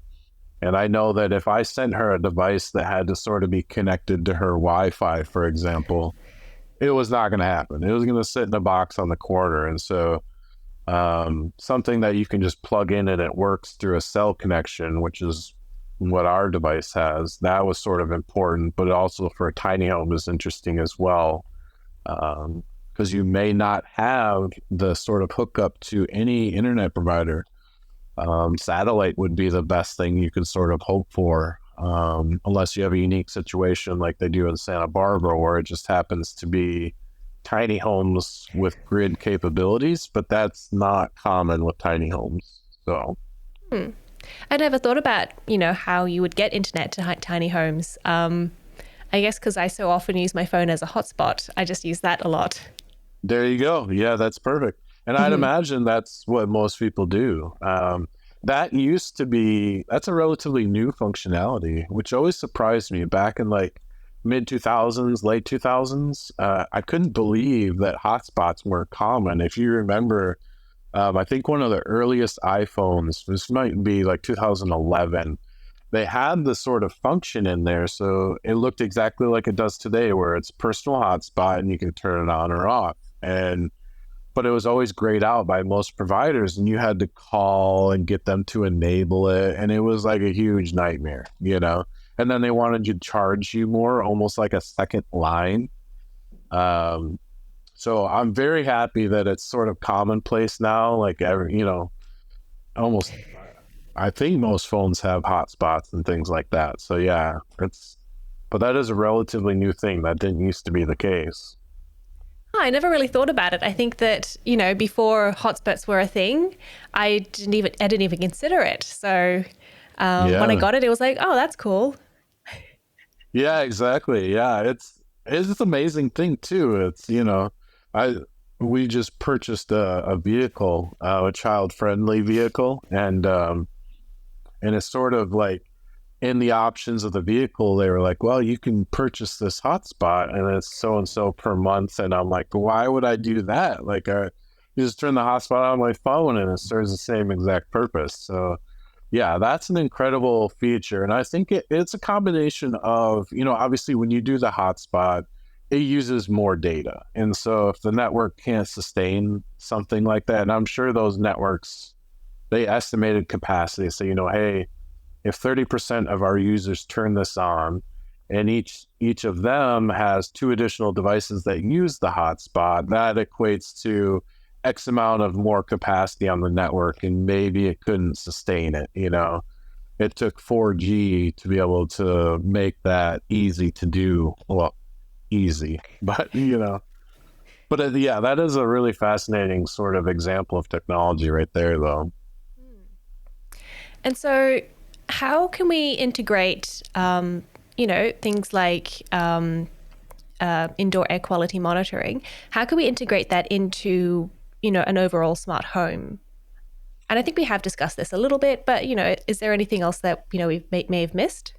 and I know that if I sent her a device that had to sort of be connected to her Wi-Fi, for example, it was not going to happen. It was going to sit in a box on the corner, and so something that you can just plug in and it works through a cell connection, which is what our device has. That was sort of important, but also for a tiny home is interesting as well, because you may not have the sort of hookup to any internet provider. Satellite would be the best thing you could sort of hope for, unless you have a unique situation like they do in Santa Barbara, where it just happens to be tiny homes with grid capabilities, but that's not common with tiny homes. So
I never thought about, you know, how you would get internet to tiny homes. I guess because I so often use my phone as a hotspot, I just use that a lot.
there you go. Yeah, that's perfect. And I'd
Hmm.
imagine that's what most people do. That used to be, that's a relatively new functionality, which always surprised me back in like mid 2000s, late 2000s. I couldn't believe that hotspots were common. If you remember, I think one of the earliest iPhones, this might be like 2011, they had this sort of function in there. So it looked exactly like it does today, where it's personal hotspot and you can turn it on or off. And but it was always grayed out by most providers, and you had to call and get them to enable it, and it was like a huge nightmare, you know. And then they wanted to charge you more, almost like a second line. um so I'm very happy that it's sort of commonplace now, like every, you know, almost, I think most phones have hotspots and things like that. So yeah, it's, but that is a relatively new thing that didn't used to be the case.
Oh, I never really thought about it. I think that, you know, before hotspots were a thing, I didn't even consider it. So when I
Yeah.
got it, it was like, oh, that's cool.
Yeah, exactly. Yeah, it's this amazing thing too. It's, you know, I we just purchased a vehicle, a child friendly vehicle, and it's sort of like in the options of the vehicle, they were like, well, you can purchase this hotspot and it's so and so per month. And I'm like, why would I do that? Like, you just turn the hotspot on my phone and it serves the same exact purpose. So yeah, that's an incredible feature. And I think it's a combination of, you know, obviously when you do the hotspot, it uses more data. And so if the network can't sustain something like that, and I'm sure those networks, they estimated capacity. So, you know, hey, if 30% of our users turn this on and each of them has 2 additional devices that use the hotspot, that equates to X amount of more capacity on the network, and maybe it couldn't sustain it. You know, it took 4G to be able to make that easy to do. Well, easy, but you know, but yeah, that is a really fascinating sort of example of technology right there, though.
And so, how can we integrate, you know, things like indoor air quality monitoring? How can we integrate that into, you know, an overall smart home? And I think we have discussed this a little bit, but, is there anything else that, we may have missed?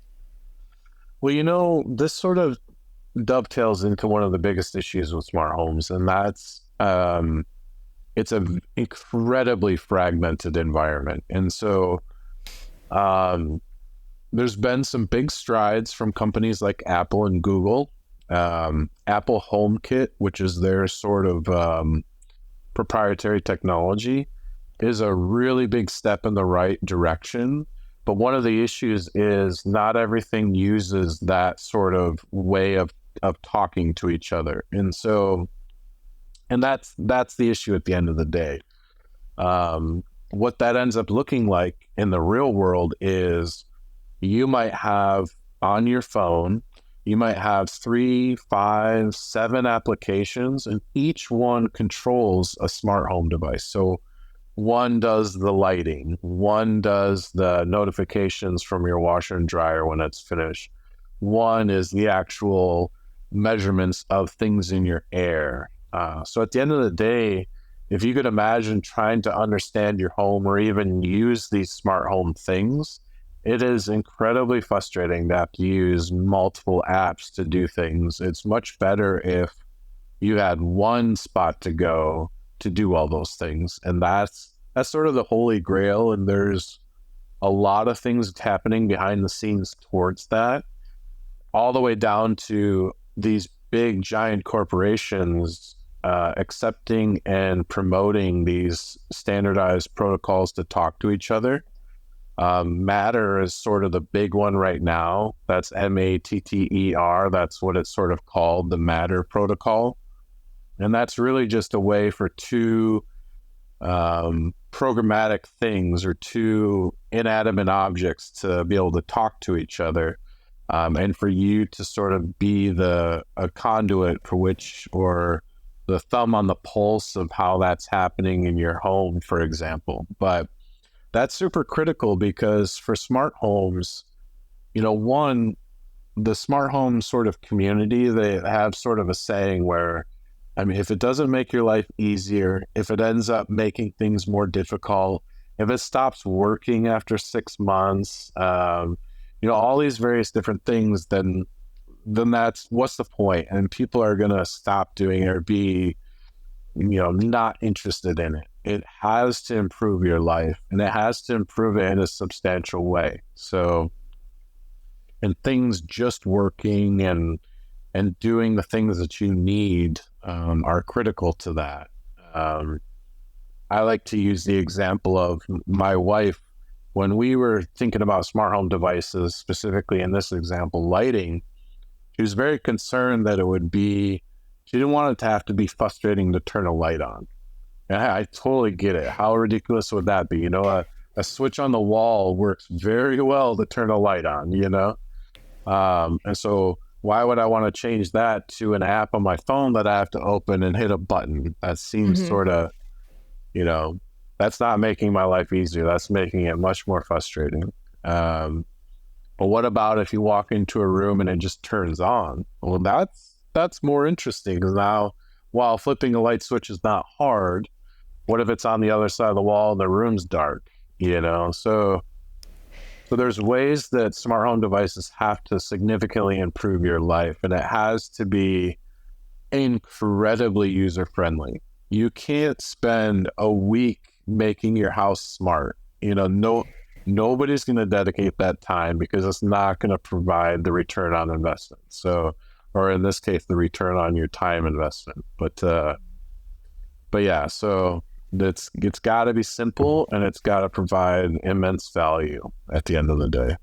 Well, this sort of dovetails into one of the biggest issues with smart homes, and that's it's an incredibly fragmented environment. And so there's been some big strides from companies like Apple and Google. Apple HomeKit, which is their sort of proprietary technology, is a really big step in the right direction. But one of the issues is not everything uses that sort of way of talking to each other. And that's the issue at the end of the day. What that ends up looking like in the real world is you might have on your phone, you might have 3, 5, 7 applications, and each one controls a smart home device. So one does the lighting, one does the notifications from your washer and dryer when it's finished. One is the actual measurements of things in your air. So at the end of the day, if you could imagine trying to understand your home or even use these smart home things, it is incredibly frustrating to have to use multiple apps to do things. It's much better if you had one spot to go to do all those things. And that's sort of the holy grail. And there's a lot of things happening behind the scenes towards that, all the way down to these big giant corporations accepting and promoting these standardized protocols to talk to each other. Matter is sort of the big one right now. That's Matter. That's what it's sort of called, the Matter protocol. And that's really just a way for two programmatic things or two inanimate objects to be able to talk to each other. And for you to sort of be a conduit for which, or the thumb on the pulse of how that's happening in your home, for example. But that's super critical because for smart homes, the smart home sort of community, they have sort of a saying where, if it doesn't make your life easier, if it ends up making things more difficult, if it stops working after 6 months, all these various different things, then that's, what's the point? And people are going to stop doing it or be, not interested in it. It has to improve your life, and it has to improve it in a substantial way. So, and things just working and doing the things that you need are critical to that. I like to use the example of my wife. When we were thinking about smart home devices, specifically in this example, lighting, she was very concerned that she didn't want it to have to be frustrating to turn a light on. And I totally get it. How ridiculous would that be? A switch on the wall works very well to turn a light on, And so why would I want to change that to an app on my phone that I have to open and hit a button? That seems sort of, that's not making my life easier. That's making it much more frustrating. But what about if you walk into a room and it just turns on? Well, that's more interesting, because now, while flipping a light switch is not hard, what if it's on the other side of the wall and the room's dark? So there's ways that smart home devices have to significantly improve your life, and it has to be incredibly user-friendly. You can't spend a week making your house smart. Nobody's going to dedicate that time because it's not going to provide the return on investment. So, or in this case, the return on your time investment. But yeah, so it's got to be simple, and it's got to provide immense value at the end of the day.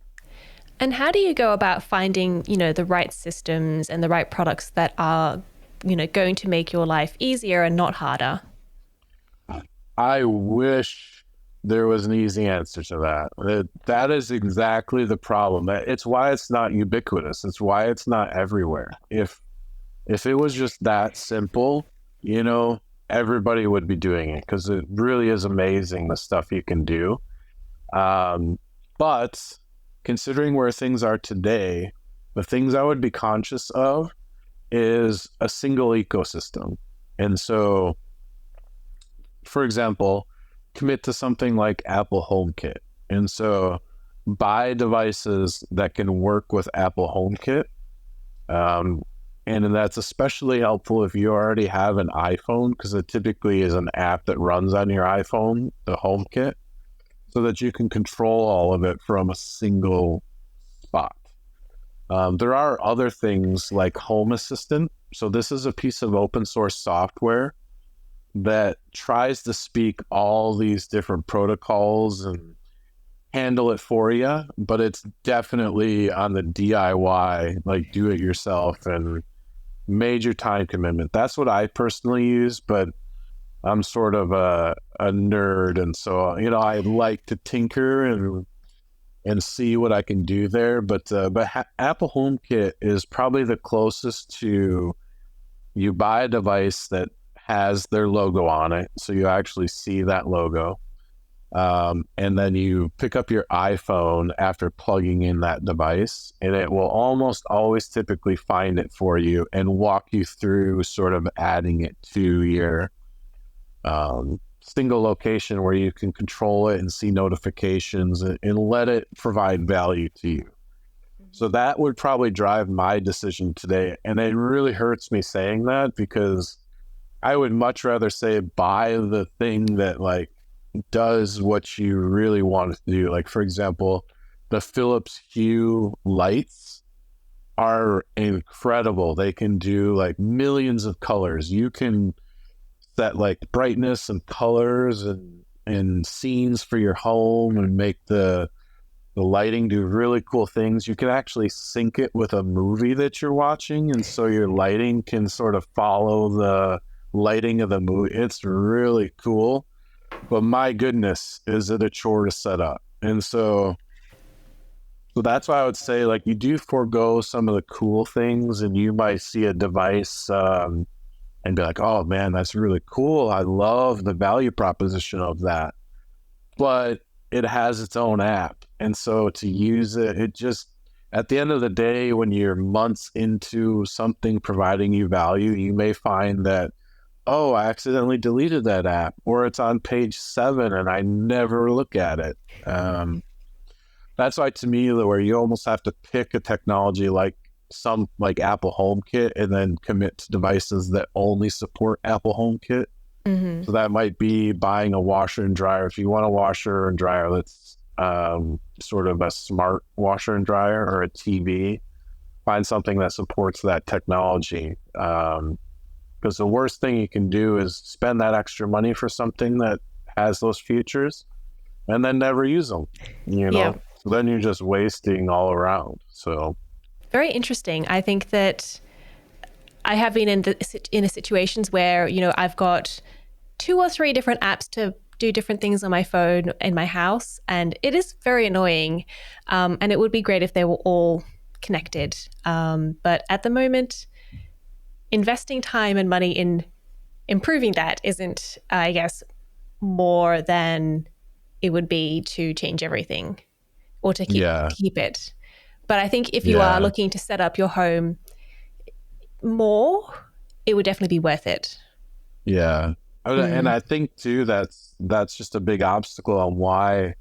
And how do you go about finding, the right systems and the right products that are, going to make your life easier and not harder?
I wish there was an easy answer to that. That is exactly the problem. It's why it's not ubiquitous. It's why it's not everywhere. If it was just that simple, everybody would be doing it, because it really is amazing the stuff you can do. But considering where things are today, the things I would be conscious of is a single ecosystem. And so, for example, commit to something like Apple HomeKit. And so buy devices that can work with Apple HomeKit. And that's especially helpful if you already have an iPhone, because it typically is an app that runs on your iPhone, the HomeKit, so that you can control all of it from a single spot. There are other things like Home Assistant. So this is a piece of open source software that tries to speak all these different protocols and handle it for you, but it's definitely on the DIY, like do it yourself, and major time commitment. That's what I personally use, but I'm sort of a nerd, and so I like to tinker and see what I can do there. But Apple HomeKit is probably the closest to, you buy a device that has their logo on it, so you actually see that logo. And then you pick up your iPhone after plugging in that device, and it will almost always typically find it for you and walk you through sort of adding it to your single location where you can control it and see notifications and let it provide value to you. So that would probably drive my decision today. And it really hurts me saying that, because I would much rather say buy the thing that like does what you really want it to do. Like, for example, the Philips Hue lights are incredible. They can do like millions of colors. You can set like brightness and colors and scenes for your home and make the lighting do really cool things. You can actually sync it with a movie that you're watching, and so your lighting can sort of follow the lighting of the movie. It's really cool, but my goodness, is it a chore to set up. And so that's why I would say, like, you do forego some of the cool things, and you might see a device and be like, oh man, that's really cool. I love the value proposition of that. But it has its own app. And so to use it, it just, at the end of the day, when you're months into something providing you value, you may find that, oh, I accidentally deleted that app, or it's on page 7 and I never look at it. That's why, to me, where you almost have to pick a technology like Apple HomeKit and then commit to devices that only support Apple HomeKit. Mm-hmm. So that might be buying a washer and dryer. If you want a washer and dryer that's sort of a smart washer and dryer, or a TV, find something that supports that technology. Because the worst thing you can do is spend that extra money for something that has those features and then never use them, Yeah. So then you're just wasting all around. So
very interesting. I think that I have been in situations where, I've got 2 or 3 different apps to do different things on my phone in my house, and it is very annoying. And it would be great if they were all connected. But at the moment, investing time and money in improving that isn't, I guess, more than it would be to change everything or to keep it. But I think if you are looking to set up your home more, it would definitely be worth it.
Yeah. And I think too, that's just a big obstacle on why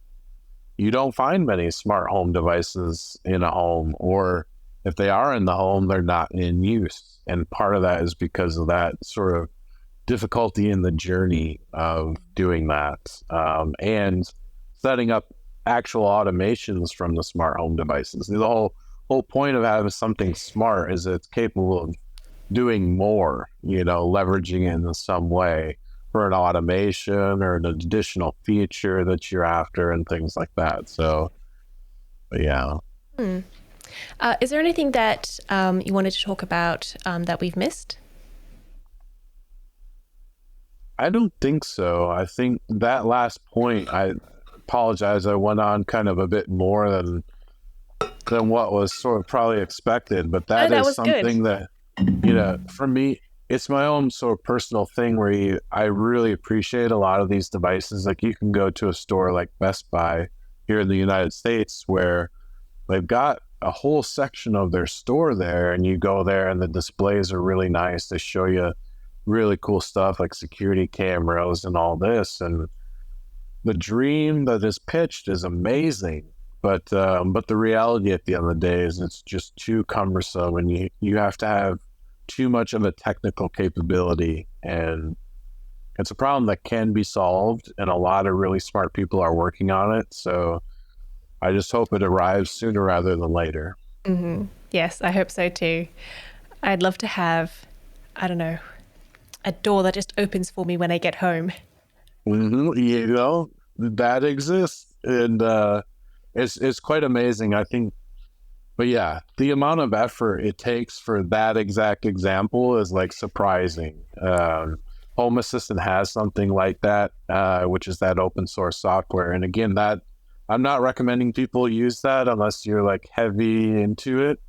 you don't find many smart home devices in a home, or if they are in the home, they're not in use. And part of that is because of that sort of difficulty in the journey of doing that, and setting up actual automations from the smart home devices. The whole point of having something smart is it's capable of doing more, leveraging it in some way for an automation or an additional feature that you're after and things like that. So, yeah.
Is there anything that you wanted to talk about that we've missed?
I don't think so. I think that last point, I apologize, I went on kind of a bit more than what was sort of probably expected, but that is something good. That, for me, it's my own sort of personal thing where I really appreciate a lot of these devices. Like, you can go to a store like Best Buy here in the United States where they've got a whole section of their store there, and you go there and the displays are really nice. They show you really cool stuff like security cameras and all this. And the dream that is pitched is amazing, but the reality at the end of the day is it's just too cumbersome, and you have to have too much of a technical capability, and it's a problem that can be solved, and a lot of really smart people are working on it. So I just hope it arrives sooner rather than later.
Mm-hmm. Yes, I hope so too. I'd love to have, I don't know, a door that just opens for me when I get home.
Mm-hmm. You know, that exists, and it's quite amazing, I think. But yeah, the amount of effort it takes for that exact example is like surprising. Home Assistant has something like that, which is that open source software. And again, that I'm not recommending people use that unless you're like heavy into it.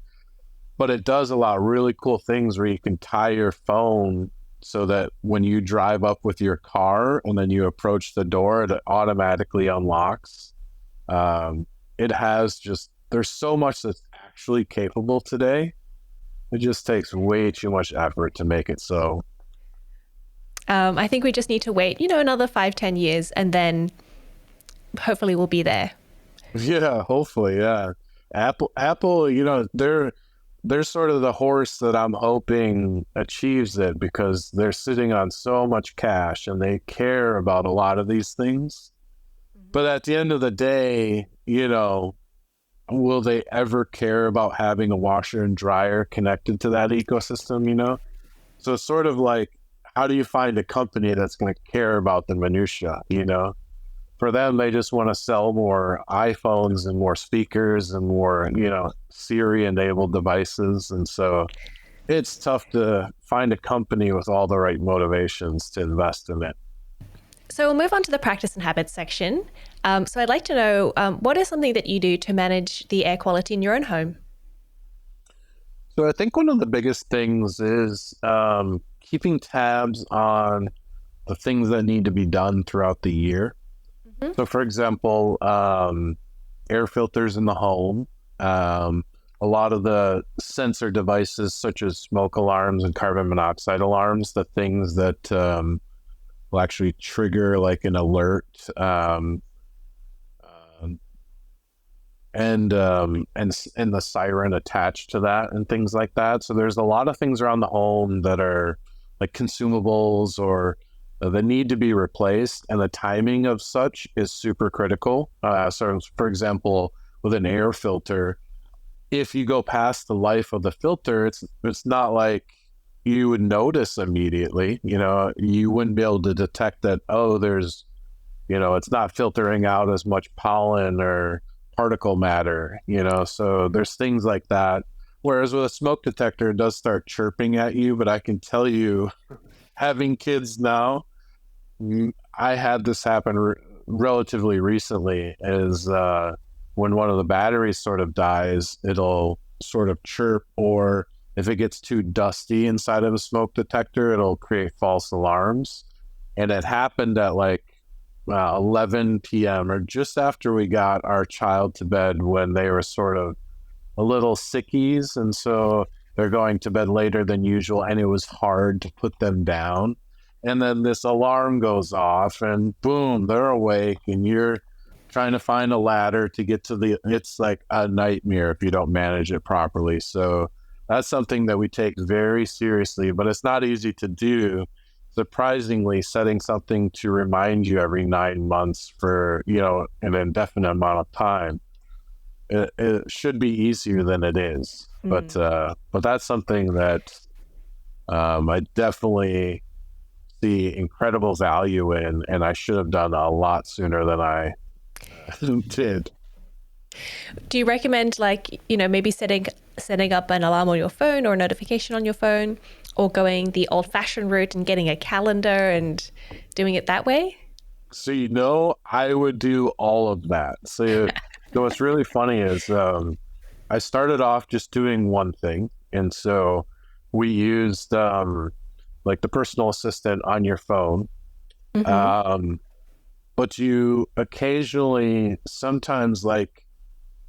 But it does allow really cool things where you can tie your phone so that when you drive up with your car and then you approach the door, it automatically unlocks. It has just, there's so much that's actually capable today. It just takes way too much effort to make it so.
I think we just need to wait, another 5-10 years, and then hopefully we'll be there.
Yeah, hopefully, yeah. Apple, they're sort of the horse that I'm hoping achieves it, because they're sitting on so much cash and they care about a lot of these things. But at the end of the day, will they ever care about having a washer and dryer connected to that ecosystem? So it's sort of like, how do you find a company that's going to care about the minutia? For them, they just want to sell more iPhones and more speakers and more, Siri-enabled devices. And so it's tough to find a company with all the right motivations to invest in it.
So we'll move on to the practice and habits section. So I'd like to know, what is something that you do to manage the air quality in your own home?
So I think one of the biggest things is keeping tabs on the things that need to be done throughout the year. Mm-hmm. So for example, air filters in the home, a lot of the sensor devices such as smoke alarms and carbon monoxide alarms, the things that will actually trigger like an alert, and the siren attached to that and things like that. So there's a lot of things around the home that are like consumables or that need to be replaced, and the timing of such is super critical. So for example, with an air filter, if you go past the life of the filter, it's not like you would notice immediately. You wouldn't be able to detect that, there's, it's not filtering out as much pollen or particle matter, so there's things like that. Whereas with a smoke detector, it does start chirping at you. But I can tell you, having kids now, I had this happen relatively recently, is when one of the batteries sort of dies, it'll sort of chirp, or if it gets too dusty inside of a smoke detector, it'll create false alarms. And it happened at like 11 p.m. or just after we got our child to bed, when they were sort of a little sickies. And so they're going to bed later than usual, and it was hard to put them down. And then this alarm goes off and boom, they're awake, and you're trying to find a ladder to get to it's like a nightmare if you don't manage it properly. So that's something that we take very seriously, but it's not easy to do. Surprisingly, setting something to remind you every 9 months for, an indefinite amount of time, it should be easier than it is. Mm. But that's something that I definitely see incredible value in, and I should have done a lot sooner than I did.
Do you recommend maybe setting up an alarm on your phone or a notification on your phone, or going the old-fashioned route and getting a calendar and doing it that way?
So, I would do all of that. So what's really funny is I started off just doing one thing. And so we used like the personal assistant on your phone. Mm-hmm. But you occasionally, sometimes and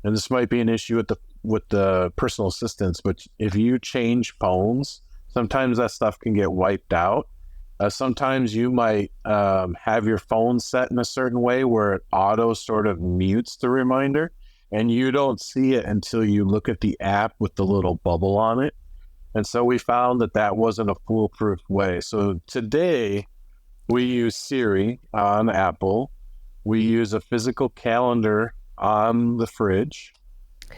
this might be an issue with the personal assistants, but if you change phones, sometimes that stuff can get wiped out. Sometimes you might have your phone set in a certain way where it auto sort of mutes the reminder, and you don't see it until you look at the app with the little bubble on it. And so we found that that wasn't a foolproof way. So today we use Siri on Apple. We use a physical calendar on the fridge.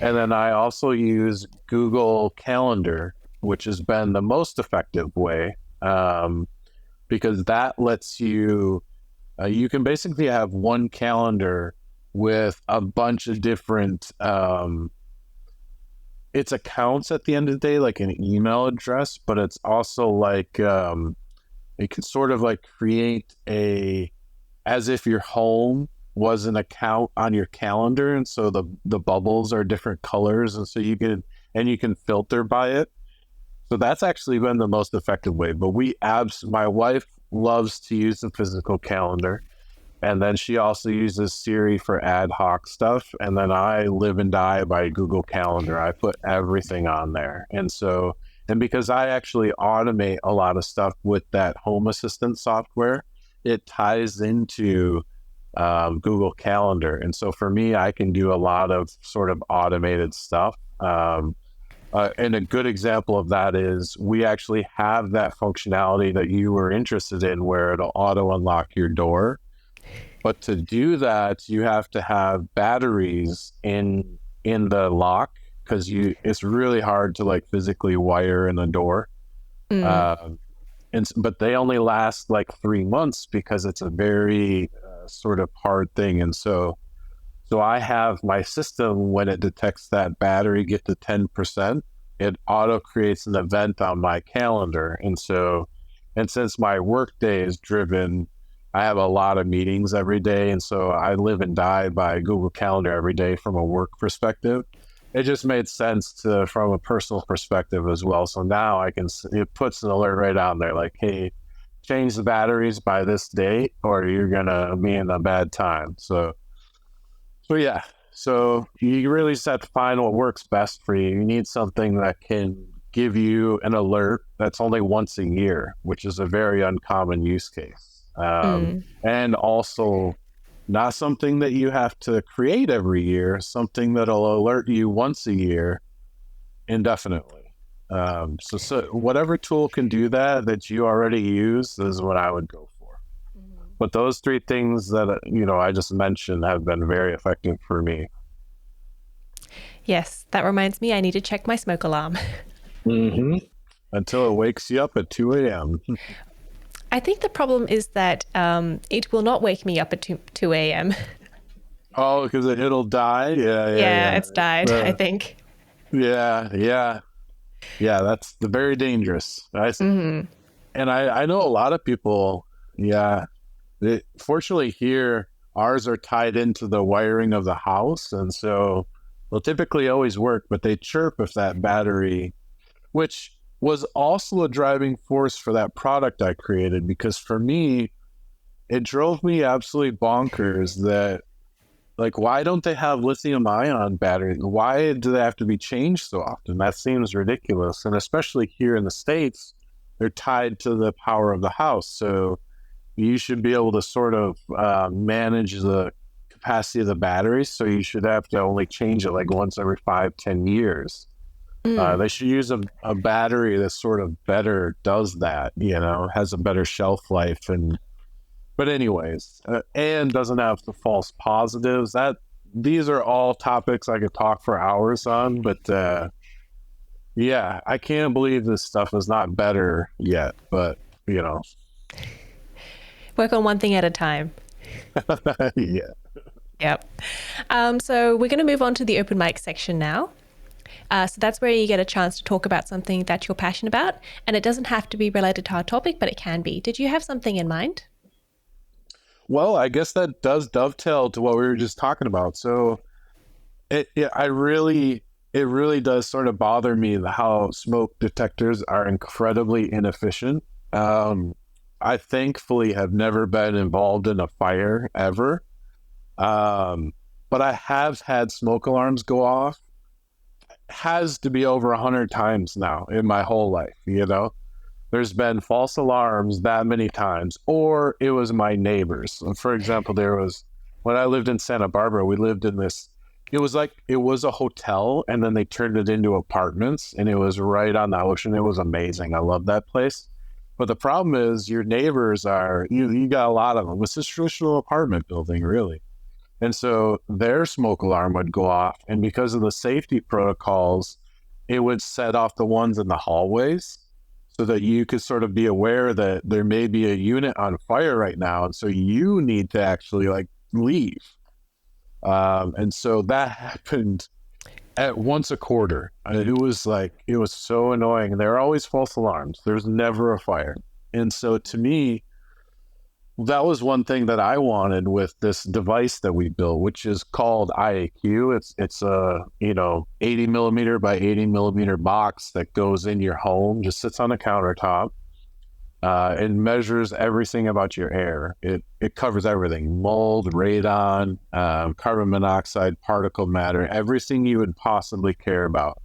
And then I also use Google Calendar, which has been the most effective way, because that lets you, you can basically have one calendar with a bunch of different, it's accounts at the end of the day, like an email address, but it's also like, it can sort of like create as if your home was an account on your calendar. And so the bubbles are different colors. And so you can filter by it. So that's actually been the most effective way. But my wife loves to use the physical calendar. And then she also uses Siri for ad hoc stuff. And then I live and die by Google Calendar. I put everything on there. And because I actually automate a lot of stuff with that Home Assistant software, it ties into Google Calendar. And so for me, I can do a lot of sort of automated stuff. And a good example of that is we actually have that functionality that you were interested in where it'll auto unlock your door. But to do that, you have to have batteries in the lock, because it's really hard to like physically wire in a door. But they only last like 3 months because it's a very sort of hard thing. And so I have my system, when it detects that battery get to 10%, it auto creates an event on my calendar. And since my work day is driven, I have a lot of meetings every day. And so I live and die by Google Calendar every day from a work perspective. It just made sense from a personal perspective as well. So now it puts an alert right on there, like, hey, change the batteries by this date or you're going to be in a bad time. So yeah. So you really just have to find what works best for you. You need something that can give you an alert that's only once a year, which is a very uncommon use case. And also not something that you have to create every year, something that'll alert you once a year indefinitely. So whatever tool can do that you already use is what I would go for. But those 3 things that, I just mentioned have been very effective for me.
Yes, that reminds me, I need to check my smoke alarm.
Until it wakes you up at 2 a.m.
I think the problem is that it will not wake me up at 2 a.m.
Oh, because it'll die?
Yeah, it's died, I think.
Yeah, that's very dangerous. And I know a lot of people, fortunately here, ours are tied into the wiring of the house. And so they'll typically always work, but they chirp if that battery, which was also a driving force for that product I created, because for me, it drove me absolutely bonkers that, like, why don't they have lithium ion batteries? Why do they have to be changed so often? That seems ridiculous. And especially here in the States, they're tied to the power of the house. So you should be able to sort of manage the capacity of the battery. So you should have to only change it like once every 5-10 years. They should use a battery that sort of better does that, has a better shelf life. But anyways, and doesn't have the false positives. These are all topics I could talk for hours on, but I can't believe this stuff is not better yet, but
Work on one thing at a time.
Yeah.
Yep. So we're going to move on to the open mic section now. So that's where you get a chance to talk about something that you're passionate about. And it doesn't have to be related to our topic, but it can be. Did you have something in mind?
Well, I guess that does dovetail to what we were just talking about. So it really does sort of bother me how smoke detectors are incredibly inefficient. I thankfully have never been involved in a fire ever. But I have had smoke alarms go off. Has to be over 100 times now in my whole life, there's been false alarms that many times, or it was my neighbors. For example, when I lived in Santa Barbara, we lived in this, it was a hotel, and then they turned it into apartments, and it was right on the ocean. It was amazing. I love that place. But the problem is your neighbors you got a lot of them. It's this traditional apartment building, really. And so their smoke alarm would go off. And because of the safety protocols, it would set off the ones in the hallways so that you could sort of be aware that there may be a unit on fire right now. And so you need to actually leave. And so that happened at once a quarter. It was so annoying. There are always false alarms. There's never a fire. And so to me, that was one thing that I wanted with this device that we built, which is called IAQ. It's a 80 millimeter by 80 millimeter box that goes in your home, just sits on a countertop. It measures everything about your air. It covers everything: mold, radon, carbon monoxide, particle matter, everything you would possibly care about.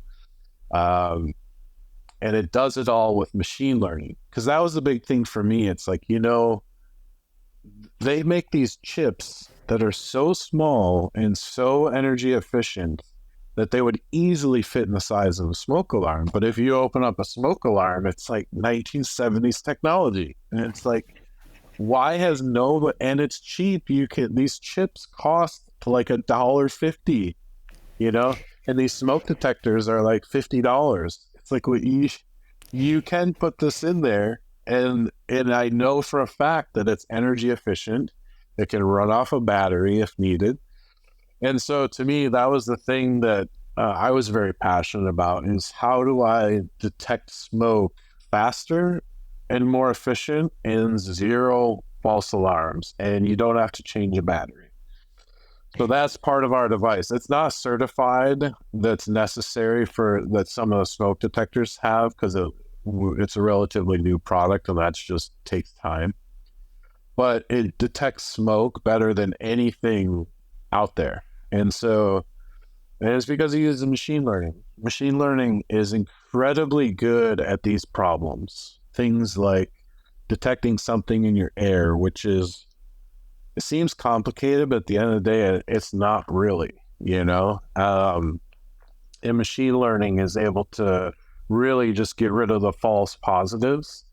And it does it all with machine learning, because that was the big thing for me. It's they make these chips that are so small and so energy efficient that they would easily fit in the size of a smoke alarm. But if you open up a smoke alarm, it's like 1970s technology. And it's why has and it's cheap. These chips cost like $1.50, and these smoke detectors are like $50. It's you can put this in there. And I know for a fact that it's energy efficient. It can run off a battery if needed. And so to me, that was the thing that I was very passionate about, is how do I detect smoke faster and more efficient and zero false alarms, and you don't have to change a battery. So that's part of our device. It's not certified. That's necessary that some of the smoke detectors have, because it's a relatively new product, and that just takes time. But it detects smoke better than anything out there. And it's because it uses machine learning. Machine learning is incredibly good at these problems. Things like detecting something in your air, it seems complicated, but at the end of the day, it's not really, And machine learning is able to really just get rid of the false positives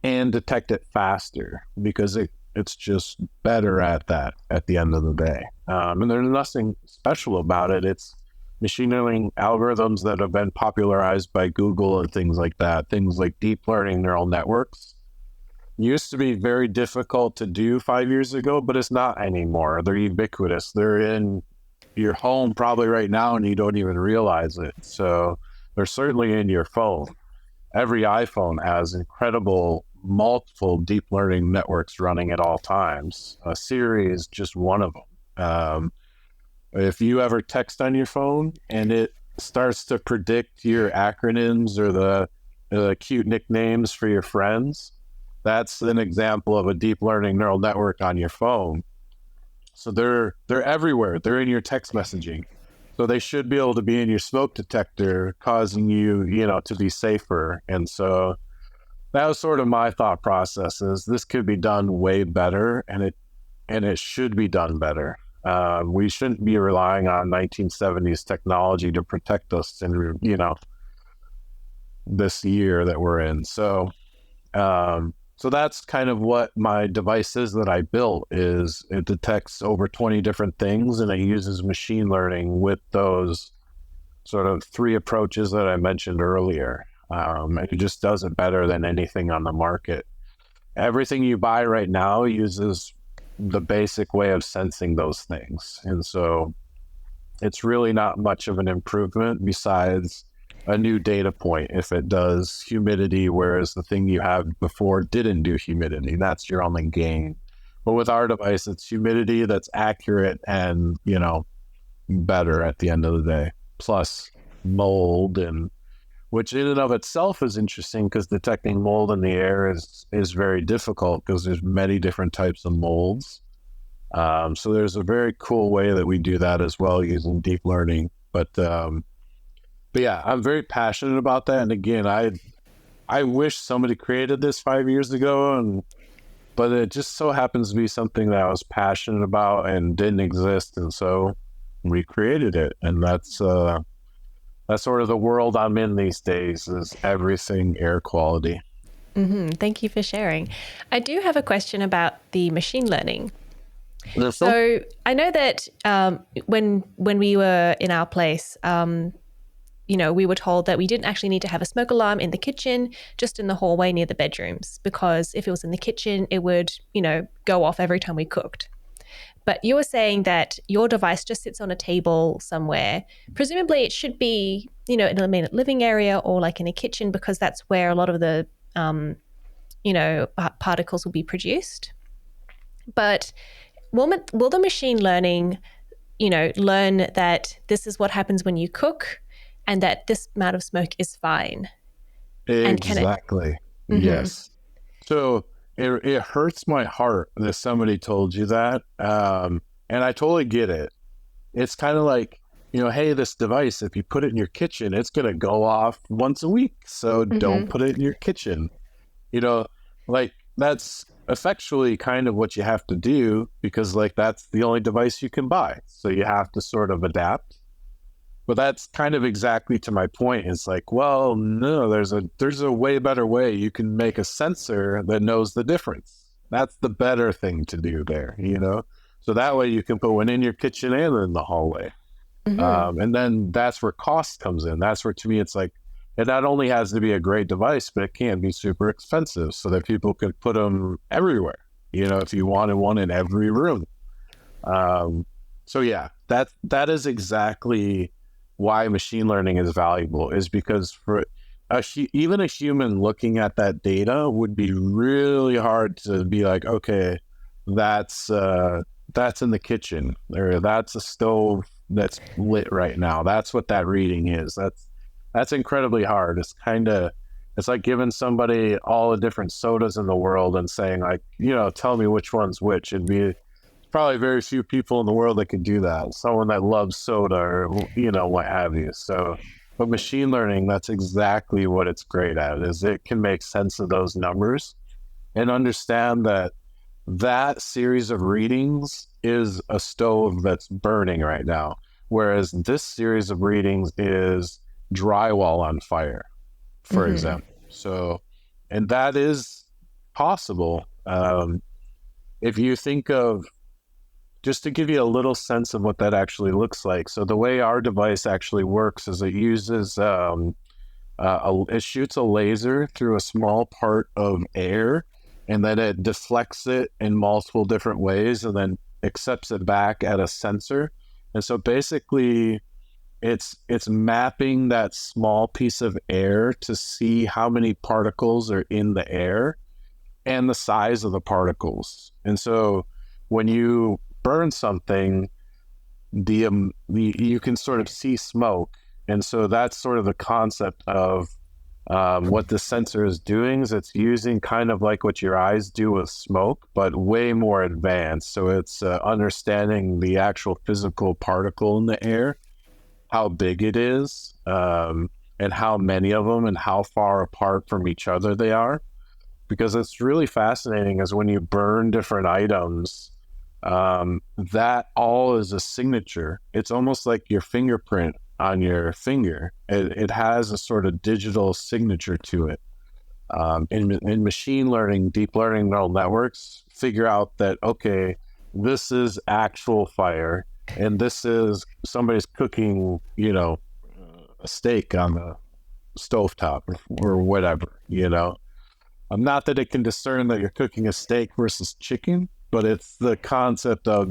and detect it faster, because it's just better at that at the end of the day. And there's nothing special about it. It's machine learning algorithms that have been popularized by Google and things like that. Things like deep learning neural networks used to be very difficult to do 5 years ago, but it's not anymore. They're ubiquitous. They're in your home probably right now, and you don't even realize it. So they're certainly in your phone. Every iPhone has incredible multiple deep learning networks running at all times. Siri is just one of them. If you ever text on your phone and it starts to predict your acronyms or the cute nicknames for your friends, that's an example of a deep learning neural network on your phone. So they're everywhere. They're in your text messaging. So they should be able to be in your smoke detector, causing you, to be safer. And so that was sort of my thought process, is this could be done way better, and it should be done better. We shouldn't be relying on 1970s technology to protect us in, this year that we're in. So that's kind of what my device is that I built. Is it detects over 20 different things, and it uses machine learning with those sort of three approaches that I mentioned earlier. It just does it better than anything on the market. Everything you buy right now uses the basic way of sensing those things. And so it's really not much of an improvement besides a new data point if it does humidity, whereas the thing you had before didn't do humidity. That's your only gain. But with our device, it's humidity that's accurate and, better at the end of the day, plus mold, and which in and of itself is interesting, because detecting mold in the air is very difficult, because there's many different types of molds. So there's a very cool way that we do that as well, using deep learning. But yeah, I'm very passionate about that. And again, I wish somebody created this 5 years ago, but it just so happens to be something that I was passionate about and didn't exist, and so we created it. And that's sort of the world I'm in these days, is everything air quality.
Thank you for sharing. I do have a question about the machine learning.
So,
So I know that when we were in our place, we were told that we didn't actually need to have a smoke alarm in the kitchen, just in the hallway near the bedrooms, because if it was in the kitchen, it would, go off every time we cooked. But you were saying that your device just sits on a table somewhere. Presumably it should be, in a living area or like in a kitchen, because that's where a lot of the, particles will be produced. But will the machine learning, learn that this is what happens when you cook and that this amount of smoke is fine?
exactly. Yes. So it hurts my heart that somebody told you that. And I totally get it. It's kind of like, hey, this device, if you put it in your kitchen, it's going to go off once a week. So don't put it in your kitchen. Like that's effectually kind of what you have to do, because like that's the only device you can buy. So you have to sort of adapt. But that's kind of exactly to my point. It's like, well, no, there's a way better way. You can make a sensor that knows the difference. That's the better thing to do there, So that way you can put one in your kitchen and in the hallway. And then that's where cost comes in. That's where, to me, it's like, it not only has to be a great device, but it can be super expensive so that people could put them everywhere, if you wanted one in every room. So yeah, that is exactly why machine learning is valuable, is because for even a human looking at that data would be really hard to be like, okay, that's in the kitchen, or that's a stove that's lit right now. That's what that reading is. That's incredibly hard. It's like giving somebody all the different sodas in the world and saying like, tell me which one's which. It'd be probably very few people in the world that could do that. Someone that loves soda or, what have you. So, but machine learning, that's exactly what it's great at, is it can make sense of those numbers and understand that series of readings is a stove that's burning right now. Whereas this series of readings is drywall on fire, for example. So, and that is possible. If you think of, just to give you a little sense of what that actually looks like. So the way our device actually works is it uses, it shoots a laser through a small part of air, and then it deflects it in multiple different ways and then accepts it back at a sensor. And so basically it's mapping that small piece of air to see how many particles are in the air and the size of the particles. And so when you burn something, you can sort of see smoke, and so that's sort of the concept of what the sensor is doing. Is it's using kind of like what your eyes do with smoke, but way more advanced. So it's understanding the actual physical particle in the air, how big it is, and how many of them and how far apart from each other they are. Because it's really fascinating, is when you burn different items, that all is a signature. It's almost like your fingerprint on your finger. It has a sort of digital signature to it. In machine learning, deep learning neural networks figure out that, okay, this is actual fire, and this is somebody's cooking, a steak on the stovetop or whatever, Not that it can discern that you're cooking a steak versus chicken, but it's the concept of,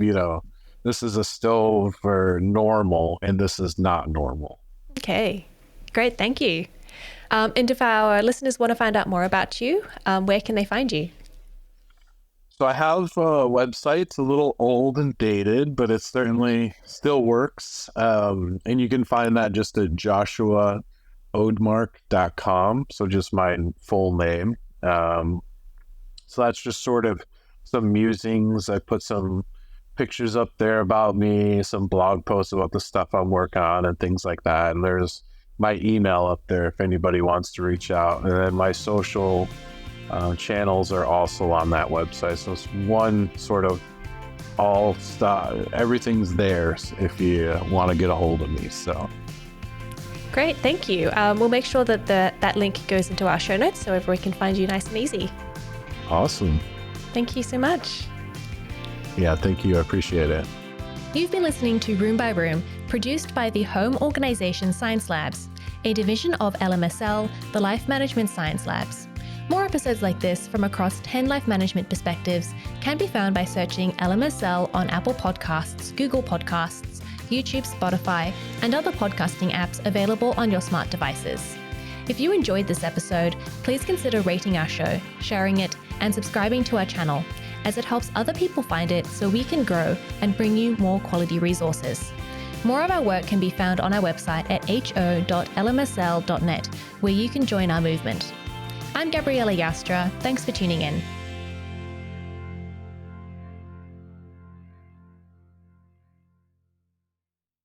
this is a stove for normal and this is not normal.
Okay, great. Thank you. And if our listeners want to find out more about you, where can they find you?
So I have a website. It's a little old and dated, but it certainly still works. And you can find that just at joshuaodmark.com. So just my full name. So that's just sort of some musings. I put some pictures up there about me, some blog posts about the stuff I'm working on and things like that. And there's my email up there if anybody wants to reach out. And then my social channels are also on that website. So it's one sort of all stuff. Everything's there if you want to get a hold of me. So
great, thank you. We'll make sure that that link goes into our show notes so everyone can find you nice and easy.
Awesome.
Thank you so much.
Yeah, thank you. I appreciate it.
You've been listening to Room by Room, produced by the Home Organization Science Labs, a division of LMSL, the Life Management Science Labs. More episodes like this from across 10 life management perspectives can be found by searching LMSL on Apple Podcasts, Google Podcasts, YouTube, Spotify, and other podcasting apps available on your smart devices. If you enjoyed this episode, please consider rating our show, sharing it, and subscribing to our channel, as it helps other people find it so we can grow and bring you more quality resources. More of our work can be found on our website at ho.lmsl.net, where you can join our movement. I'm Gabriella Joustre. Thanks for tuning in.